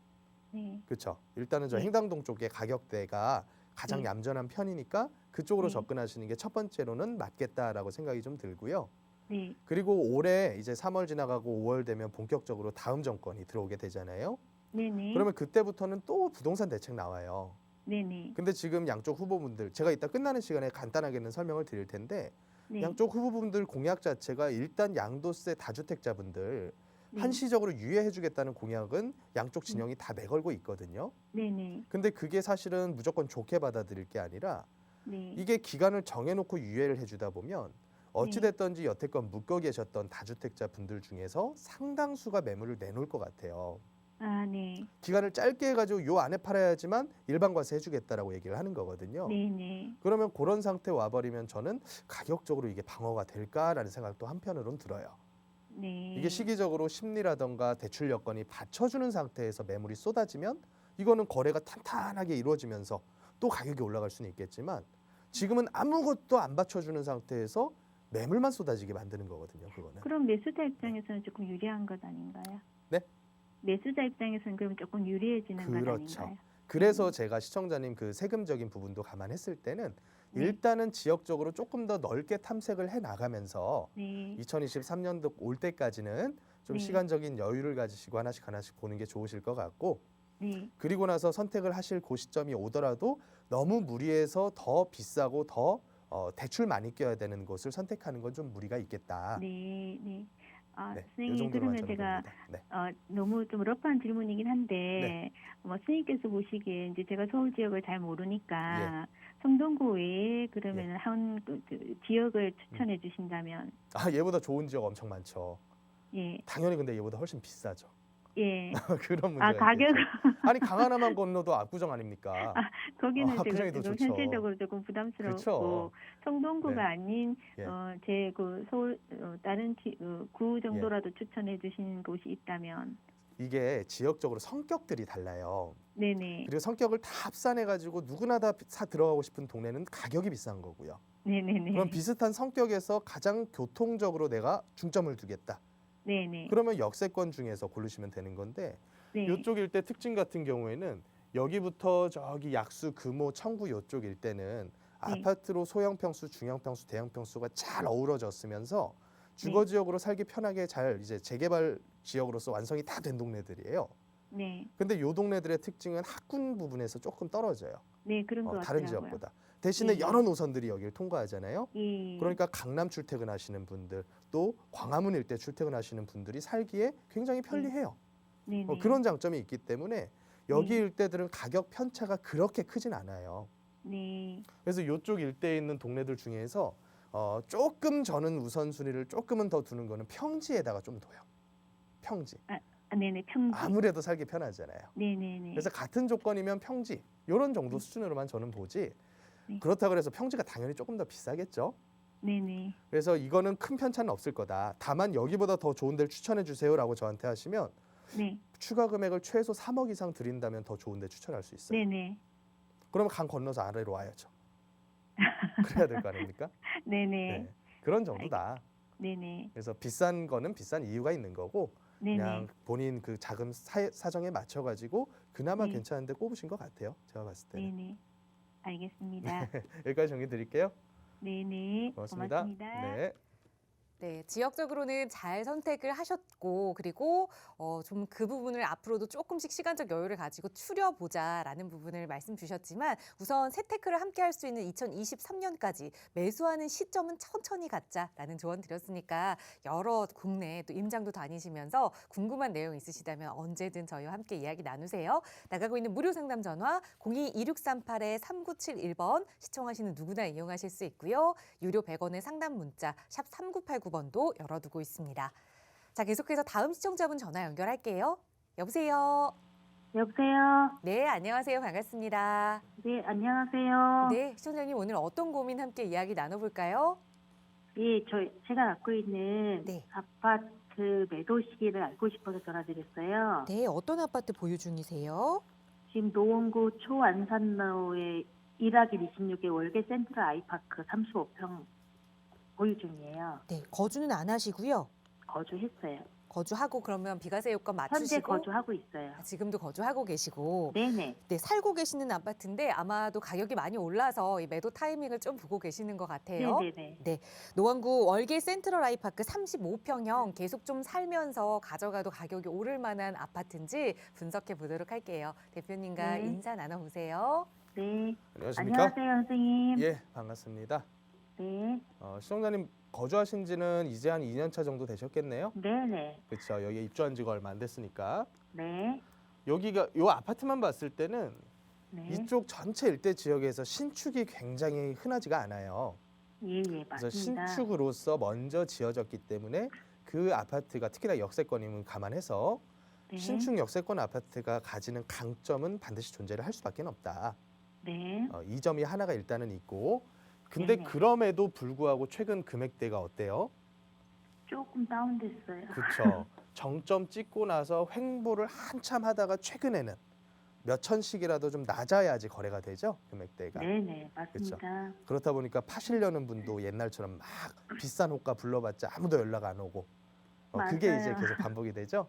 네. 그렇죠. 일단은 저 네. 행당동 쪽의 가격대가 가장 네. 얌전한 편이니까 그쪽으로 네. 접근하시는 게 첫 번째로는 맞겠다라고 생각이 좀 들고요. 네. 그리고 올해 이제 3월 지나가고 5월 되면 본격적으로 다음 정권이 들어오게 되잖아요. 네네. 그러면 그때부터는 또 부동산 대책 나와요. 네네. 근데 지금 양쪽 후보분들 제가 이따 끝나는 시간에 간단하게는 설명을 드릴 텐데 네. 양쪽 후보분들 공약 자체가 일단 양도세 다주택자분들 네. 한시적으로 유예해주겠다는 공약은 양쪽 진영이 다 내걸고 있거든요. 네네. 근데 그게 사실은 무조건 좋게 받아들일 게 아니라 네. 이게 기간을 정해놓고 유예를 해주다 보면 어찌됐든지 여태껏 묶여 계셨던 다주택자 분들 중에서 상당수가 매물을 내놓을 것 같아요. 아, 네. 기간을 짧게 해가지고 요 안에 팔아야지만 일반과세 해주겠다라고 얘기를 하는 거거든요. 네네. 그러면 그런 상태 와버리면 저는 가격적으로 이게 방어가 될까라는 생각도 한편으로는 들어요. 네. 이게 시기적으로 심리라던가 대출 여건이 받쳐주는 상태에서 매물이 쏟아지면 이거는 거래가 탄탄하게 이루어지면서 또 가격이 올라갈 수는 있겠지만 지금은 아무것도 안 받쳐주는 상태에서 매물만 쏟아지게 만드는 거거든요. 그거는. 그럼 매수자 입장에서는 조금 유리한 것 아닌가요? 네? 매수자 입장에서는 그럼 조금 유리해지는 것 그렇죠. 아닌가요? 그래서 제가 시청자님 그 세금적인 부분도 감안했을 때는 네. 일단은 지역적으로 조금 더 넓게 탐색을 해 나가면서 네. 2023년도 올 때까지는 좀 네. 시간적인 여유를 가지시고 하나씩 보는 게 좋으실 것 같고 네. 그리고 나서 선택을 하실 그 시점이 오더라도 너무 무리해서 더 비싸고 더 대출 많이 껴야 되는 곳을 선택하는 건 좀 무리가 있겠다. 네. 네. 아, 네, 이 선생님 정도로만 그러면 저는 제가 봅니다. 네. 너무 좀 러프한 질문이긴 한데 네. 선생님께서 보시기에 이제 제가 서울 지역을 잘 모르니까 예. 성동구 외에 그러면 한 그 지역을 추천해 주신다면 아 얘보다 좋은 지역 엄청 많죠. 예. 당연히 근데 얘보다 훨씬 비싸죠. 예. 그런 문제가 아, 가격 있겠죠. 아니 강하나만 건너도 압구정 아닙니까? 거기는 제가 압구정이 더 지금 좋죠. 현실적으로 조금 부담스럽고 그렇죠. 성동구가 네. 아닌 예. 제 그 서울 다른 구 정도라도 추천해 주신 곳이 있다면 이게 지역적으로 성격들이 달라요. 네네. 그리고 성격을 다 합산해가지고 누구나 다 들어가고 싶은 동네는 가격이 비싼 거고요. 네네네. 그럼 비슷한 성격에서 가장 교통적으로 내가 중점을 두겠다. 네네. 그러면 역세권 중에서 고르시면 되는 건데 네. 이쪽 일대 특징 같은 경우에는 여기부터 저기 약수, 금호, 청구 이쪽 일대는 아파트로 소형 평수, 중형 평수, 대형 평수가 잘 어우러졌으면서 주거 지역으로 살기 편하게 잘 이제 재개발 지역으로서 완성이 다 된 동네들이에요. 네. 근데 요 동네들의 특징은 학군 부분에서 조금 떨어져요. 네, 그런 것 다른 같더라고요. 지역보다. 대신에 예. 여러 노선들이 여기를 통과하잖아요. 예. 그러니까 강남 출퇴근하시는 분들, 또 광화문 일대 출퇴근하시는 분들이 살기에 굉장히 편리해요. 네, 네. 그런 장점이 있기 때문에 여기 네. 일대들은 가격 편차가 그렇게 크진 않아요. 네. 그래서 이쪽 일대에 있는 동네들 중에서 조금 저는 우선순위를 조금은 더 두는 거는 평지에다가 좀 둬요. 평지. 네네, 평지. 아무래도 살기 편하잖아요. 네네네. 그래서 같은 조건이면 평지 이런 정도 수준으로만 저는 보지. 네. 그렇다고 해서 평지가 당연히 조금 더 비싸겠죠. 네네. 그래서 이거는 큰 편차는 없을 거다. 다만 여기보다 더 좋은 데를 추천해 주세요라고 저한테 하시면 네. 추가 금액을 최소 3억 이상 드린다면 더 좋은 데 추천할 수 있어요. 네네. 그러면 강 건너서 아래로 와야죠. 그래야 될 거 아닙니까? 네네. 네. 그런 정도다. 네네. 그래서 비싼 거는 비싼 이유가 있는 거고 네네. 그냥 본인 그 자금 사정에 맞춰 가지고 그나마 네. 괜찮은데 꼽으신 것 같아요. 제가 봤을 때는. 네네. 알겠습니다. 여기까지 정리 드릴게요. 네네. 고맙습니다. 고맙습니다. 네. 네, 지역적으로는 잘 선택을 하셨고 그리고 좀 그 부분을 앞으로도 조금씩 시간적 여유를 가지고 추려보자라는 부분을 말씀 주셨지만 우선 재테크를 함께 할 수 있는 2023년까지 매수하는 시점은 천천히 갖자라는 조언 드렸으니까 여러 국내 또 임장도 다니시면서 궁금한 내용 있으시다면 언제든 저희와 함께 이야기 나누세요. 나가고 있는 무료 상담 전화 02-2638-3971번 시청하시는 누구나 이용하실 수 있고요. 유료 100원의 상담 문자 샵 3989번도 열어두고 있습니다. 자, 계속해서 다음 시청자분 전화 연결할게요. 여보세요. 여보세요. 네, 안녕하세요. 반갑습니다. 네, 안녕하세요. 네, 시청자님 오늘 어떤 고민 함께 이야기 나눠볼까요? 예, 제가 갖고 있는 네. 아파트 매도 시기를 알고 싶어서 전화드렸어요. 네, 어떤 아파트 보유 중이세요? 지금 노원구 초안산로의 1하길 26의 월계 센트럴 아이파크 35평 보유 중이에요. 네, 거주는 안 하시고요. 거주했어요. 거주하고 그러면 비과세 요건 현재 맞추시고 거주하고 있어요. 지금도 거주하고 계시고 네네. 네, 살고 계시는 아파트인데 아마도 가격이 많이 올라서 이 매도 타이밍을 좀 보고 계시는 것 같아요. 네네네. 노원구 월계 센트럴 아이파크 35평형 계속 좀 살면서 가져가도 가격이 오를 만한 아파트인지 분석해 보도록 할게요. 대표님과 네. 인사 나눠보세요. 네. 안녕하십니까? 안녕하세요, 선생님. 예, 반갑습니다. 네. 시청자님 거주하신 지는 이제 한 2년 차 정도 되셨겠네요. 네네. 그렇죠. 여기 입주한 지가 얼마 안 됐으니까. 네. 여기가 요 아파트만 봤을 때는 네. 이쪽 전체 일대 지역에서 신축이 굉장히 흔하지가 않아요. 예, 예, 그래서 맞습니다. 신축으로서 먼저 지어졌기 때문에 그 아파트가 특히나 역세권임을 감안해서 네. 신축 역세권 아파트가 가지는 강점은 반드시 존재를 할 수밖에 없다. 네. 이 점이 하나가 일단은 있고 근데 네네. 그럼에도 불구하고 최근 금액대가 어때요? 조금 다운됐어요. 그렇죠. 정점 찍고 나서 횡보를 한참 하다가 최근에는 몇 천씩이라도 좀 낮아야지 거래가 되죠, 금액대가. 네네, 맞습니다. 그렇다 보니까 파시려는 분도 옛날처럼 막 비싼 호가 불러봤자 아무도 연락 안 오고 그게 이제 맞아요. 계속 반복이 되죠.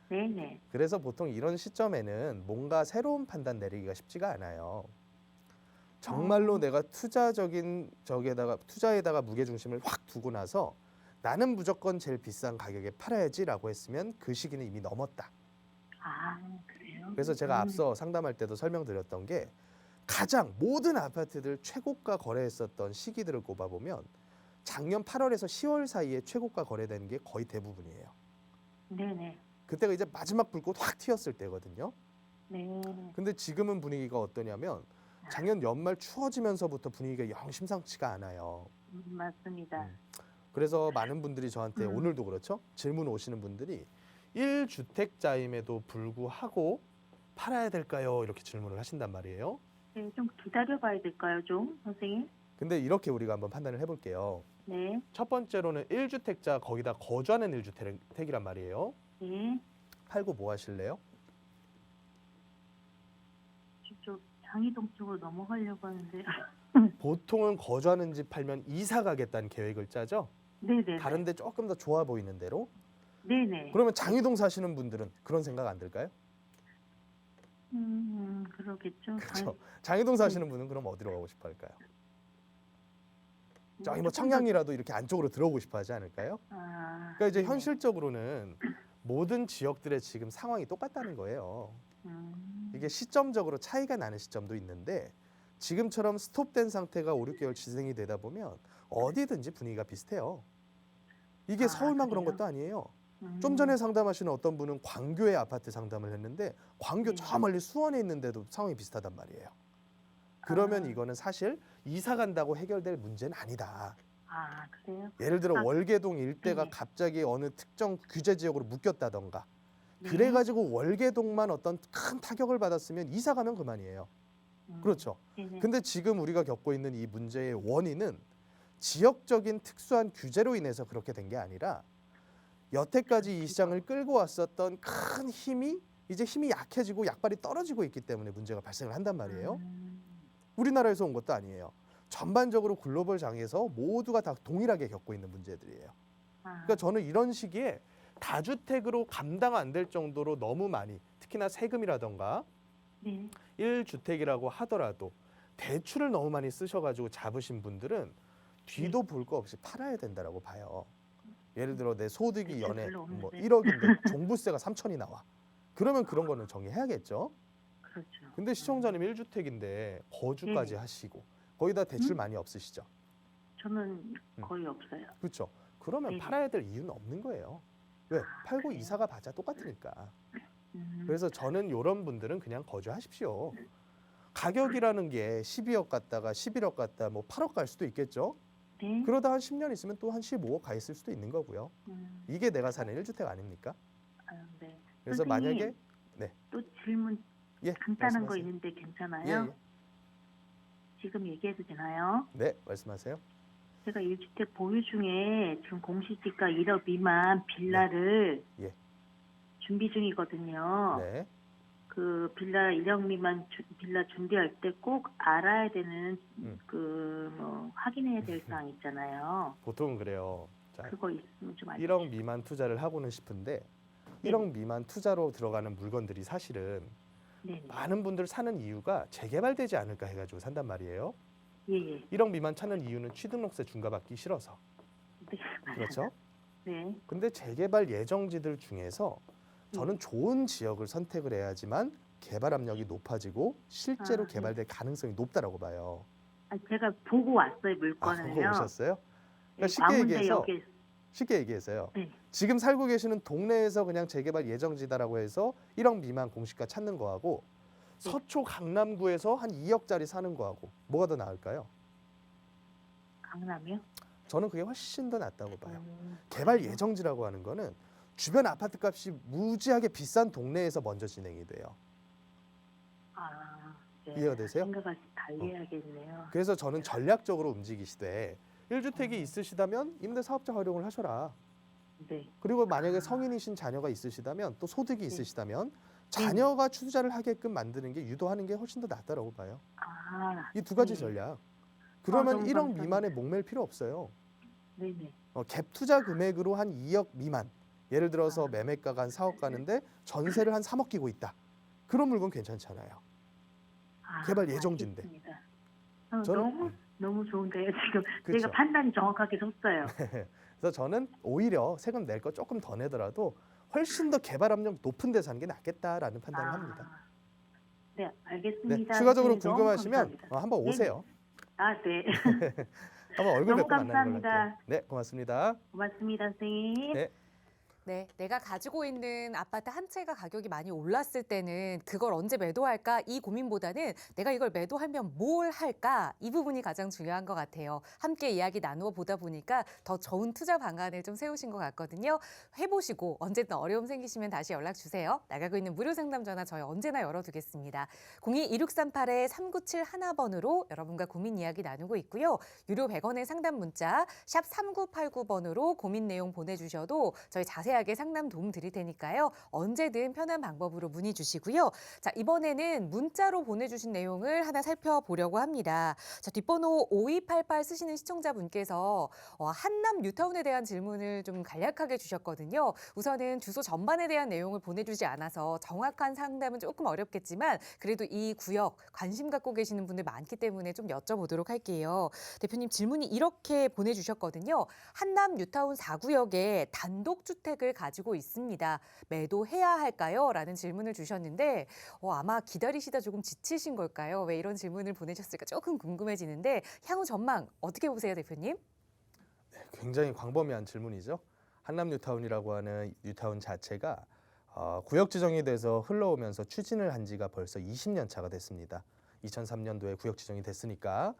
네네. 그래서 보통 이런 시점에는 뭔가 새로운 판단 내리기가 쉽지가 않아요. 정말로 내가 투자에다가 무게 중심을 확 두고 나서 나는 무조건 제일 비싼 가격에 팔아야지라고 했으면 그 시기는 이미 넘었다. 아, 그래요? 그래서 제가 앞서 상담할 때도 설명드렸던 게 가장 모든 아파트들 최고가 거래했었던 시기들을 꼽아보면 작년 8월에서 10월 사이에 최고가 거래되는 게 거의 대부분이에요. 네네. 그때가 이제 마지막 불꽃 확 튀었을 때거든요. 네. 근데 지금은 분위기가 어떠냐면 작년 연말 추워지면서부터 분위기가 영 심상치가 않아요. 맞습니다. 그래서 많은 분들이 저한테 음. 오늘도 그렇죠. 질문 오시는 분들이 1주택자임에도 불구하고 팔아야 될까요? 이렇게 질문을 하신단 말이에요. 네, 좀 기다려봐야 될까요, 좀, 선생님? 근데 이렇게 우리가 한번 판단을 해볼게요. 네. 첫 번째로는 1주택자 거기다 거주하는 1주택이란 말이에요. 네. 팔고 뭐 하실래요? 저쪽 장이동 쪽으로 넘어가려고 하는데. 보통은 거주하는 집 팔면 이사 가겠다는 계획을 짜죠. 네네. 다른 데 조금 더 좋아 보이는 데로. 네네. 그러면 장이동 사시는 분들은 그런 생각 안 들까요? 그러겠죠. 그렇죠. 장이동 사시는 분은 그럼 어디로 가고 싶어 할까요? 저기 뭐 조금 더- 청량리라도 이렇게 안쪽으로 들어오고 싶어 하지 않을까요? 그러니까 이제 네네. 현실적으로는 모든 지역들의 지금 상황이 똑같다는 거예요. 이게 시점적으로 차이가 나는 시점도 있는데 지금처럼 스톱된 상태가 5, 6개월 진행이 되다 보면 어디든지 분위기가 비슷해요. 이게 서울만 그런 그래요? 것도 아니에요. 좀 전에 상담하시는 어떤 분은 광교의 아파트 상담을 했는데 광교 저 멀리 수원에 있는데도 상황이 비슷하단 말이에요. 그러면 이거는 사실 이사 간다고 해결될 문제는 아니다. 그래요? 예를 들어 아, 월계동 일대가 네. 갑자기 어느 특정 규제 지역으로 묶였다던가 네. 그래가지고 월계동만 어떤 큰 타격을 받았으면 이사 가면 그만이에요. 그렇죠. 네네. 근데 지금 우리가 겪고 있는 이 문제의 원인은 지역적인 특수한 규제로 인해서 그렇게 된 게 아니라 여태까지 이 시장을 끌고 왔었던 큰 힘이 이제 힘이 약해지고 약발이 떨어지고 있기 때문에 문제가 발생을 한단 말이에요. 우리나라에서 온 것도 아니에요. 전반적으로 글로벌 장에서 모두가 다 동일하게 겪고 있는 문제들이에요. 그러니까 저는 이런 시기에 다주택으로 감당 안 될 정도로 너무 많이 특히나 세금이라던가 네. 1주택이라고 하더라도 대출을 너무 많이 쓰셔가지고 잡으신 분들은 뒤도 볼 거 없이 팔아야 된다라고 봐요. 예를 들어 내 소득이 대출 연에 별로 뭐 없는데. 1억인데 종부세가 3천이 나와. 그러면 그런 거는 정리해야겠죠. 그렇죠. 근데 시청자님 1주택인데 거주까지 하시고 거기다 대출 많이 없으시죠. 저는 거의 없어요. 그렇죠. 그러면 네. 팔아야 될 이유는 없는 거예요. 왜? 팔고 그래요? 이사가 봐자 똑같으니까. 음, 그래서 저는 이런 분들은 그냥 거주하십시오. 가격이라는 게 12억 갔다가 11억 갔다 뭐 8억 갈 수도 있겠죠. 네. 그러다 한 10년 있으면 또 한 15억 가 있을 수도 있는 거고요. 이게 내가 사는 1주택 아닙니까? 네. 그래서 선생님, 만약에 또 질문 예, 간단한 거 말씀하세요. 있는데 예, 괜찮아요? 예. 지금 얘기해도 되나요? 네, 말씀하세요. 제가 1주택 보유 중에 지금 공시지가 1억 미만 빌라를 예. 준비 중이거든요. 네. 그 빌라 1억 미만 빌라 준비할 때 꼭 알아야 되는 그 뭐 확인해야 될 사항 있잖아요. 보통은 그래요. 자, 그거 있으면 좀 1억 미만 투자를 하고는 싶은데 네. 1억 미만 투자로 들어가는 물건들이 사실은 네. 많은 분들 사는 이유가 재개발되지 않을까 해가지고 산단 말이에요. 예예. 1억 미만 찾는 이유는 취등록세 중과받기 싫어서. 네. 맞아요. 그렇죠? 네. 근데 재개발 예정지들 중에서 저는 좋은 지역을 선택을 해야지만 개발 압력이 높아지고 실제로 네. 개발될 가능성이 높다라고 봐요. 제가 보고 왔어요 아, 물건을요. 보고 오셨어요? 네, 그러니까 광운대역에 쉽게 얘기해서요. 네. 지금 살고 계시는 동네에서 그냥 재개발 예정지다라고 해서 1억 미만 공시가 찾는 거하고 네. 서초 강남구에서 한 2억짜리 사는 거하고 뭐가 더 나을까요? 강남이요? 저는 그게 훨씬 더 낫다고 봐요. 음, 개발 예정지라고 하는 거는 주변 아파트 값이 무지하게 비싼 동네에서 먼저 진행이 돼요. 네. 이해가 되세요? 생각을 달리 해야겠네요. 그래서 저는 전략적으로 움직이시되 1주택이 있으시다면 임대 사업자 활용을 하셔라. 네. 그리고 만약에 성인이신 자녀가 있으시다면 또 소득이 네. 있으시다면 자녀가 투자를 하게끔 만드는 게 유도하는 게 훨씬 더 낫다라고 봐요. 이 두 가지 네. 전략. 그러면 너무 1억 감사합니다. 미만에 목맬 필요 없어요. 네네. 갭 투자 금액으로 한 2억 미만. 예를 들어서 매매가가 한 4억 가는데 전세를 한 3억 끼고 있다. 그런 물건 괜찮잖아요. 개발 예정지인데. 알겠습니다. 저는- 너무 좋은데요 지금. 그쵸. 제가 판단이 정확하게 섰어요. 그래서 저는 오히려 세금 낼 거 조금 더 내더라도 훨씬 더 개발 압력 높은 데 사는 게 낫겠다라는 판단을 합니다. 네, 네, 알겠습니다. 추가적으로 선생님, 너무 궁금하시면 감사합니다. 한번 오세요. 네. 한번 얼굴 너무 뵙고 만나는 걸로 감사합니다. 할게요. 네, 고맙습니다. 고맙습니다, 선생님. 네. 네, 내가 가지고 있는 아파트 한 채가 가격이 많이 올랐을 때는 그걸 언제 매도할까 이 고민보다는 내가 이걸 매도하면 뭘 할까 이 부분이 가장 중요한 것 같아요. 함께 이야기 나누어 보다 보니까 더 좋은 투자 방안을 좀 세우신 것 같거든요. 해보시고 언제든 어려움 생기시면 다시 연락 주세요. 나가고 있는 무료 상담 전화 저희 언제나 열어두겠습니다. 02-2638-3971번으로 여러분과 고민 이야기 나누고 있고요. 유료 100원의 상담 문자 샵 3989번으로 고민 내용 보내주셔도 저희 자세히 자세하게 상담 도움 드릴 테니까요. 언제든 편한 방법으로 문의 주시고요. 자, 이번에는 문자로 보내주신 내용을 하나 살펴보려고 합니다. 자, 뒷번호 5288 쓰시는 시청자분께서 한남 뉴타운에 대한 질문을 좀 간략하게 주셨거든요. 우선은 주소 전반에 대한 내용을 보내주지 않아서 정확한 상담은 조금 어렵겠지만 그래도 이 구역 관심 갖고 계시는 분들 많기 때문에 좀 여쭤보도록 할게요. 대표님 질문이 이렇게 보내주셨거든요. 한남 뉴타운 4구역에 단독주택을 가지고 있습니다. 매도해야 할까요? 라는 질문을 주셨는데 아마 기다리시다 조금 지치신 걸까요? 왜 이런 질문을 보내셨을까 조금 궁금해지는데 향후 전망 어떻게 보세요, 대표님? 네, 굉장히 광범위한 질문이죠. 한남 뉴타운이라고 하는 뉴타운 자체가 구역 지정이 돼서 흘러오면서 추진을 한 지가 벌써 20년 차가 됐습니다. 2003년도에 구역 지정이 됐으니까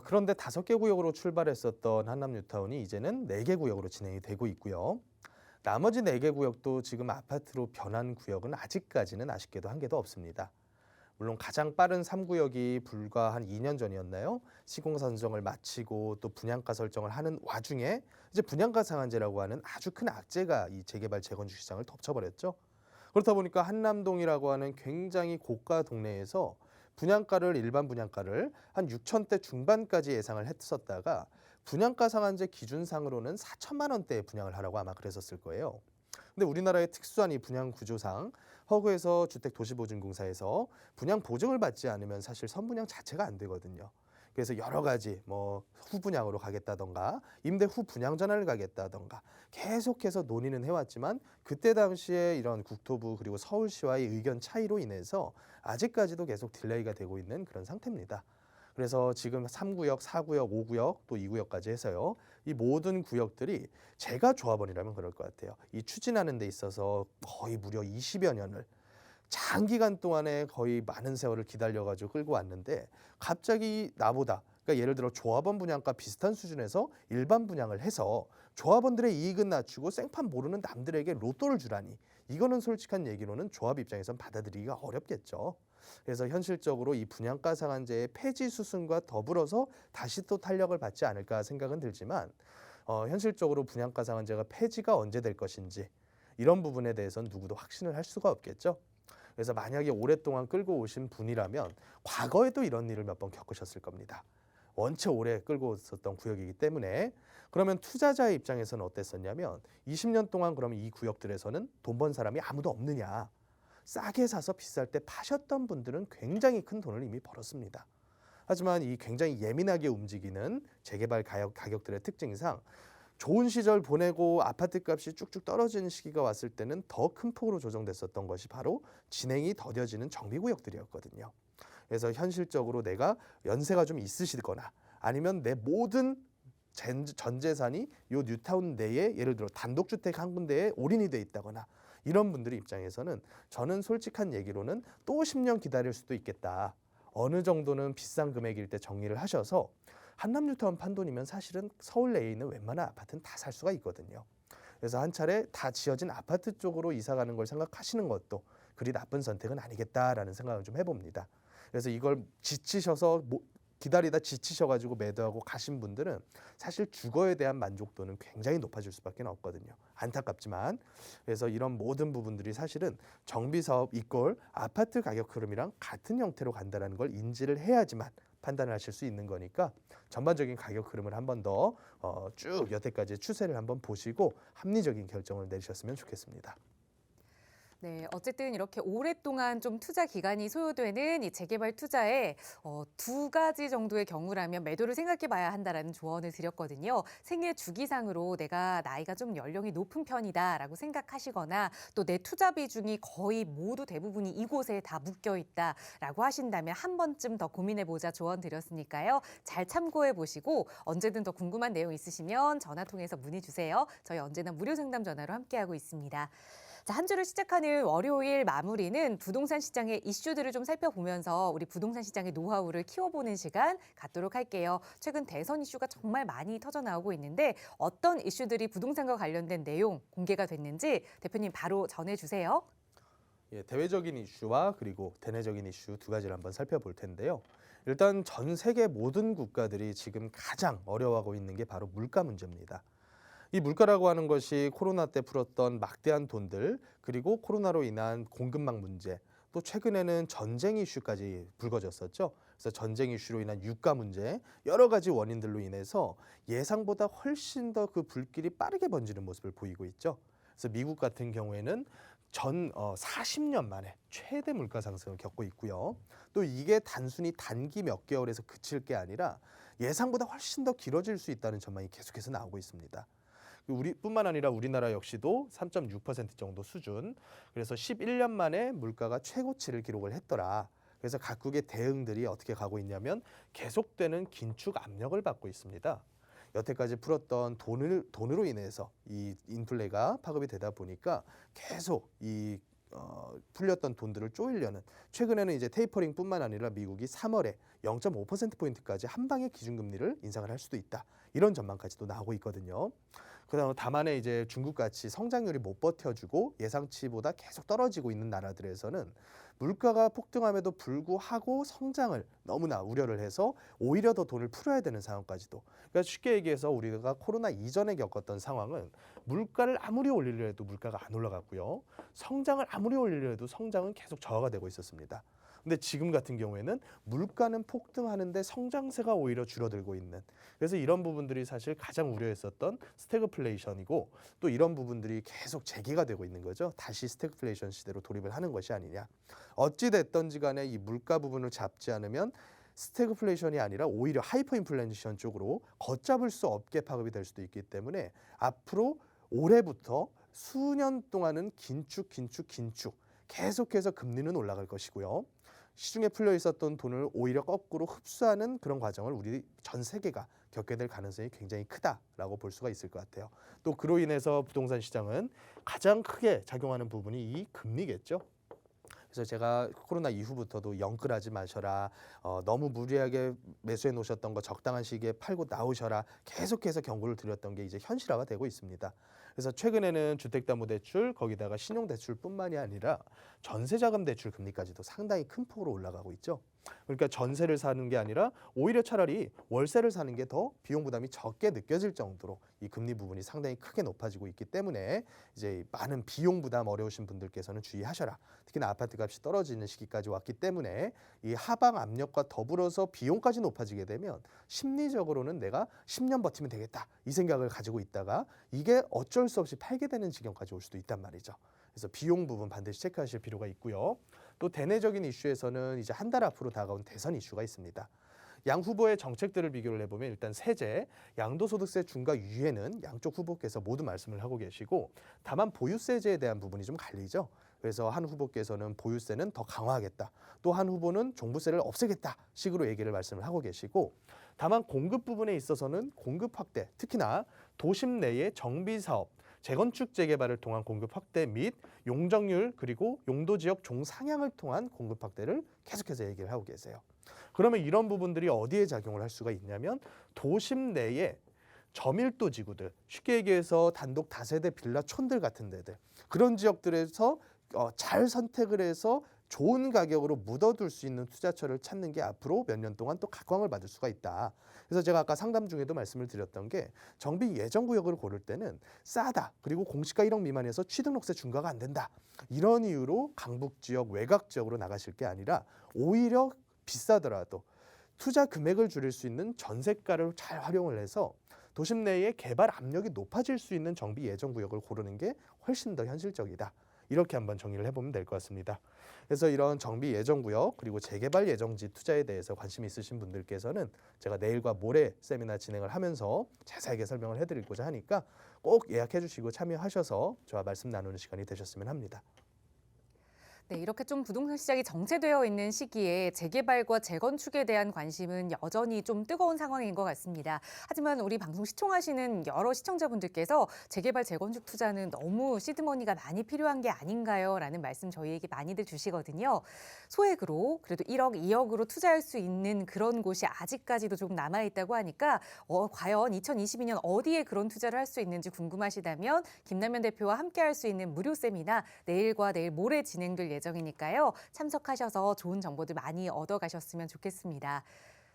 그런데 5개 구역으로 출발했었던 한남 뉴타운이 이제는 4개 구역으로 진행이 되고 있고요. 나머지 4개 구역도 지금 아파트로 변한 구역은 아직까지는 아쉽게도 한 개도 없습니다. 물론 가장 빠른 3구역이 불과 한 2년 전이었나요? 시공사 선정을 마치고 또 분양가 설정을 하는 와중에 이제 분양가 상한제라고 하는 아주 큰 악재가 이 재개발 재건축 시장을 덮쳐버렸죠. 그렇다 보니까 한남동이라고 하는 굉장히 고가 동네에서 일반 분양가를 한 6천대 중반까지 예상을 했었다가 분양가 상한제 기준상으로는 4천만 원대에 분양을 하라고 아마 그랬었을 거예요. 근데 우리나라의 특수한 이 분양 구조상 허구에서 주택도시보증공사에서 분양 보증을 받지 않으면 사실 선분양 자체가 안 되거든요. 그래서 여러 가지 후분양으로 가겠다던가 임대 후 분양 전환을 가겠다던가 계속해서 논의는 해왔지만 그때 당시에 이런 국토부 그리고 서울시와의 의견 차이로 인해서 아직까지도 계속 딜레이가 되고 있는 그런 상태입니다. 그래서 지금 3구역, 4구역, 5구역 또 2구역까지 해서요. 이 모든 구역들이 제가 조합원이라면 그럴 것 같아요. 이 추진하는 데 있어서 거의 무려 20여 년을 장기간 동안에 거의 많은 세월을 기다려가지고 끌고 왔는데 갑자기 나보다 그러니까 예를 들어 조합원 분양가 비슷한 수준에서 일반 분양을 해서 조합원들의 이익은 낮추고 생판 모르는 남들에게 로또를 주라니 이거는 솔직한 얘기로는 조합 입장에선 받아들이기가 어렵겠죠. 그래서 현실적으로 이 분양가 상한제의 폐지 수순과 더불어서 다시 또 탄력을 받지 않을까 생각은 들지만 현실적으로 분양가 상한제가 폐지가 언제 될 것인지 이런 부분에 대해서는 누구도 확신을 할 수가 없겠죠. 그래서 만약에 오랫동안 끌고 오신 분이라면 과거에도 이런 일을 몇 번 겪으셨을 겁니다. 원체 오래 끌고 있었던 구역이기 때문에 그러면 투자자의 입장에서는 어땠었냐면 20년 동안 그러면 이 구역들에서는 돈 번 사람이 아무도 없느냐. 싸게 사서 비쌀 때 파셨던 분들은 굉장히 큰 돈을 이미 벌었습니다. 하지만 이 굉장히 예민하게 움직이는 재개발 가격들의 특징상 좋은 시절 보내고 아파트 값이 쭉쭉 떨어지는 시기가 왔을 때는 더 큰 폭으로 조정됐었던 것이 바로 진행이 더뎌지는 정비구역들이었거든요. 그래서 현실적으로 내가 연세가 좀 있으시거나 아니면 내 모든 전 재산이 요 뉴타운 내에 예를 들어 단독주택 한 군데에 올인이 돼 있다거나 이런 분들 입장에서는 저는 솔직한 얘기로는 또 10년 기다릴 수도 있겠다. 어느 정도는 비싼 금액일 때 정리를 하셔서 한남 뉴타운 판돈이면 사실은 서울 내에 있는 웬만한 아파트는 다 살 수가 있거든요. 그래서 한 차례 다 지어진 아파트 쪽으로 이사 가는 걸 생각하시는 것도 그리 나쁜 선택은 아니겠다라는 생각을 좀 해봅니다. 그래서 이걸 기다리다 지치셔가지고 매도하고 가신 분들은 사실 주거에 대한 만족도는 굉장히 높아질 수밖에 없거든요. 안타깝지만 그래서 이런 모든 부분들이 사실은 정비사업 이꼴 아파트 가격 흐름이랑 같은 형태로 간다는 걸 인지를 해야지만 판단을 하실 수 있는 거니까 전반적인 가격 흐름을 한 번 더 쭉 여태까지의 추세를 한번 보시고 합리적인 결정을 내리셨으면 좋겠습니다. 네, 어쨌든 이렇게 오랫동안 좀 투자 기간이 소요되는 이 재개발 투자에 2가지 정도의 경우라면 매도를 생각해 봐야 한다라는 조언을 드렸거든요. 생애 주기상으로 내가 나이가 좀 연령이 높은 편이다라고 생각하시거나 또 내 투자 비중이 거의 모두 대부분이 이곳에 다 묶여 있다라고 하신다면 한 번쯤 더 고민해 보자 조언 드렸으니까요. 잘 참고해 보시고 언제든 더 궁금한 내용 있으시면 전화 통해서 문의 주세요. 저희 언제나 무료 상담 전화로 함께하고 있습니다. 자, 한 주를 시작하는 월요일 마무리는 부동산 시장의 이슈들을 좀 살펴보면서 우리 부동산 시장의 노하우를 키워보는 시간 갖도록 할게요. 최근 대선 이슈가 정말 많이 터져나오고 있는데 어떤 이슈들이 부동산과 관련된 내용 공개가 됐는지 대표님 바로 전해주세요. 예, 대외적인 이슈와 그리고 대내적인 이슈 두 가지를 한번 살펴볼 텐데요. 일단 전 세계 모든 국가들이 지금 가장 어려워하고 있는 게 바로 물가 문제입니다. 이 물가라고 하는 것이 코로나 때 풀었던 막대한 돈들, 그리고 코로나로 인한 공급망 문제, 또 최근에는 전쟁 이슈까지 불거졌었죠. 그래서 전쟁 이슈로 인한 유가 문제, 여러 가지 원인들로 인해서 예상보다 훨씬 더 그 불길이 빠르게 번지는 모습을 보이고 있죠. 그래서 미국 같은 경우에는 40년 만에 최대 물가 상승을 겪고 있고요. 또 이게 단순히 단기 몇 개월에서 그칠 게 아니라 예상보다 훨씬 더 길어질 수 있다는 전망이 계속해서 나오고 있습니다. 우리뿐만 아니라 우리나라 역시도 3.6% 정도 수준. 그래서 11년 만에 물가가 최고치를 기록을 했더라. 그래서 각국의 대응들이 어떻게 가고 있냐면 계속되는 긴축 압력을 받고 있습니다. 여태까지 풀었던 돈으로 인해서 이 인플레가 파급이 되다 보니까 계속 풀렸던 돈들을 쪼이려는, 최근에는 이제 테이퍼링뿐만 아니라 미국이 3월에 0.5%포인트까지 한 방에 기준금리를 인상을 할 수도 있다. 이런 전망까지도 나오고 있거든요. 그다음 다만에 이제 중국같이 성장률이 못 버텨주고 예상치보다 계속 떨어지고 있는 나라들에서는 물가가 폭등함에도 불구하고 성장을 너무나 우려를 해서 오히려 더 돈을 풀어야 되는 상황까지도. 그러니까 쉽게 얘기해서 우리가 코로나 이전에 겪었던 상황은 물가를 아무리 올리려 해도 물가가 안 올라갔고요. 성장을 아무리 올리려 해도 성장은 계속 저하가 되고 있었습니다. 근데 지금 같은 경우에는 물가는 폭등하는데 성장세가 오히려 줄어들고 있는, 그래서 이런 부분들이 사실 가장 우려했었던 스태그플레이션이고, 또 이런 부분들이 계속 재개가 되고 있는 거죠. 다시 스태그플레이션 시대로 돌입을 하는 것이 아니냐. 어찌 됐든지 간에 이 물가 부분을 잡지 않으면 스태그플레이션이 아니라 오히려 하이퍼 인플레이션 쪽으로 걷잡을 수 없게 파급이 될 수도 있기 때문에 앞으로 올해부터 수년 동안은 긴축 계속해서 금리는 올라갈 것이고요. 시중에 풀려 있었던 돈을 오히려 거꾸로 흡수하는 그런 과정을 우리 전 세계가 겪게 될 가능성이 굉장히 크다라고 볼 수가 있을 것 같아요. 또 그로 인해서 부동산 시장은 가장 크게 작용하는 부분이 이 금리겠죠. 그래서 제가 코로나 이후부터도 영끌하지 마셔라, 너무 무리하게 매수해 놓으셨던 거 적당한 시기에 팔고 나오셔라, 계속해서 경고를 드렸던 게 이제 현실화가 되고 있습니다. 그래서 최근에는 주택담보대출, 거기다가 신용대출뿐만이 아니라 전세자금 대출 금리까지도 상당히 큰 폭으로 올라가고 있죠. 그러니까 전세를 사는 게 아니라 오히려 차라리 월세를 사는 게 더 비용 부담이 적게 느껴질 정도로 이 금리 부분이 상당히 크게 높아지고 있기 때문에 이제 많은 비용 부담 어려우신 분들께서는 주의하셔라. 특히나 아파트 값이 떨어지는 시기까지 왔기 때문에 이 하방 압력과 더불어서 비용까지 높아지게 되면 심리적으로는 내가 10년 버티면 되겠다, 이 생각을 가지고 있다가 이게 어쩔 수 없이 팔게 되는 지경까지 올 수도 있단 말이죠. 그래서 비용 부분 반드시 체크하실 필요가 있고요. 또 대내적인 이슈에서는 이제 한 달 앞으로 다가온 대선 이슈가 있습니다. 양 후보의 정책들을 비교를 해보면 일단 세제, 양도소득세 중과 유예는 양쪽 후보께서 모두 말씀을 하고 계시고, 다만 보유세제에 대한 부분이 좀 갈리죠. 그래서 한 후보께서는 보유세는 더 강화하겠다, 또 한 후보는 종부세를 없애겠다 식으로 얘기를 말씀을 하고 계시고, 다만 공급 부분에 있어서는 공급 확대, 특히나 도심 내의 정비사업, 재건축 재개발을 통한 공급 확대 및 용적률 그리고 용도지역 종상향을 통한 공급 확대를 계속해서 얘기를 하고 계세요. 그러면 이런 부분들이 어디에 작용을 할 수가 있냐면 도심 내에 저밀도 지구들, 쉽게 얘기해서 단독 다세대 빌라촌들 같은 데들, 그런 지역들에서 잘 선택을 해서 좋은 가격으로 묻어둘 수 있는 투자처를 찾는 게 앞으로 몇 년 동안 또 각광을 받을 수가 있다. 그래서 제가 아까 상담 중에도 말씀을 드렸던 게 정비 예정구역을 고를 때는 싸다, 그리고 공시가 1억 미만에서 취등록세 중과가 안 된다, 이런 이유로 강북 지역, 외곽 지역으로 나가실 게 아니라 오히려 비싸더라도 투자 금액을 줄일 수 있는 전세가를 잘 활용을 해서 도심 내의 개발 압력이 높아질 수 있는 정비 예정구역을 고르는 게 훨씬 더 현실적이다. 이렇게 한번 정리를 해보면 될 것 같습니다. 그래서 이런 정비 예정구역 그리고 재개발 예정지 투자에 대해서 관심이 있으신 분들께서는 제가 내일과 모레 세미나 진행을 하면서 자세하게 설명을 해드리고자 하니까 꼭 예약해 주시고 참여하셔서 저와 말씀 나누는 시간이 되셨으면 합니다. 네, 이렇게 좀 부동산 시장이 정체되어 있는 시기에 재개발과 재건축에 대한 관심은 여전히 좀 뜨거운 상황인 것 같습니다. 하지만 우리 방송 시청하시는 여러 시청자분들께서 재개발, 재건축 투자는 너무 시드머니가 많이 필요한 게 아닌가요? 라는 말씀 저희에게 많이들 주시거든요. 소액으로 그래도 1억, 2억으로 투자할 수 있는 그런 곳이 아직까지도 좀 남아있다고 하니까 과연 2022년 어디에 그런 투자를 할 수 있는지 궁금하시다면 김남현 대표와 함께 할 수 있는 무료 세미나 내일과 내일 모레 진행될 예정이니까요. 참석하셔서 좋은 정보들 많이 얻어가셨으면 좋겠습니다.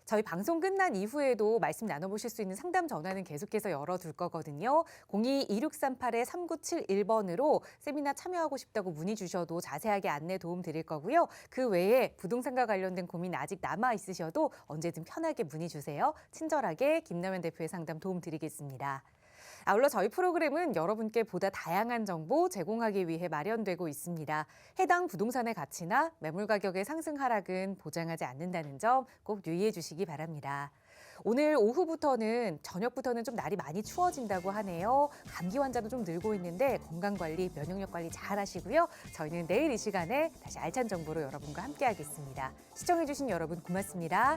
저희 방송 끝난 이후에도 말씀 나눠보실 수 있는 상담 전화는 계속해서 열어둘 거거든요. 02-2638-3971번으로 세미나 참여하고 싶다고 문의 주셔도 자세하게 안내 도움 드릴 거고요. 그 외에 부동산과 관련된 고민 아직 남아 있으셔도 언제든 편하게 문의 주세요. 친절하게 김남현 대표의 상담 도움 드리겠습니다. 아울러 저희 프로그램은 여러분께 보다 다양한 정보 제공하기 위해 마련되고 있습니다. 해당 부동산의 가치나 매물 가격의 상승 하락은 보장하지 않는다는 점 꼭 유의해 주시기 바랍니다. 오늘 오후부터는 저녁부터는 좀 날이 많이 추워진다고 하네요. 감기 환자도 좀 늘고 있는데 건강관리, 면역력 관리 잘 하시고요. 저희는 내일 이 시간에 다시 알찬 정보로 여러분과 함께하겠습니다. 시청해 주신 여러분 고맙습니다.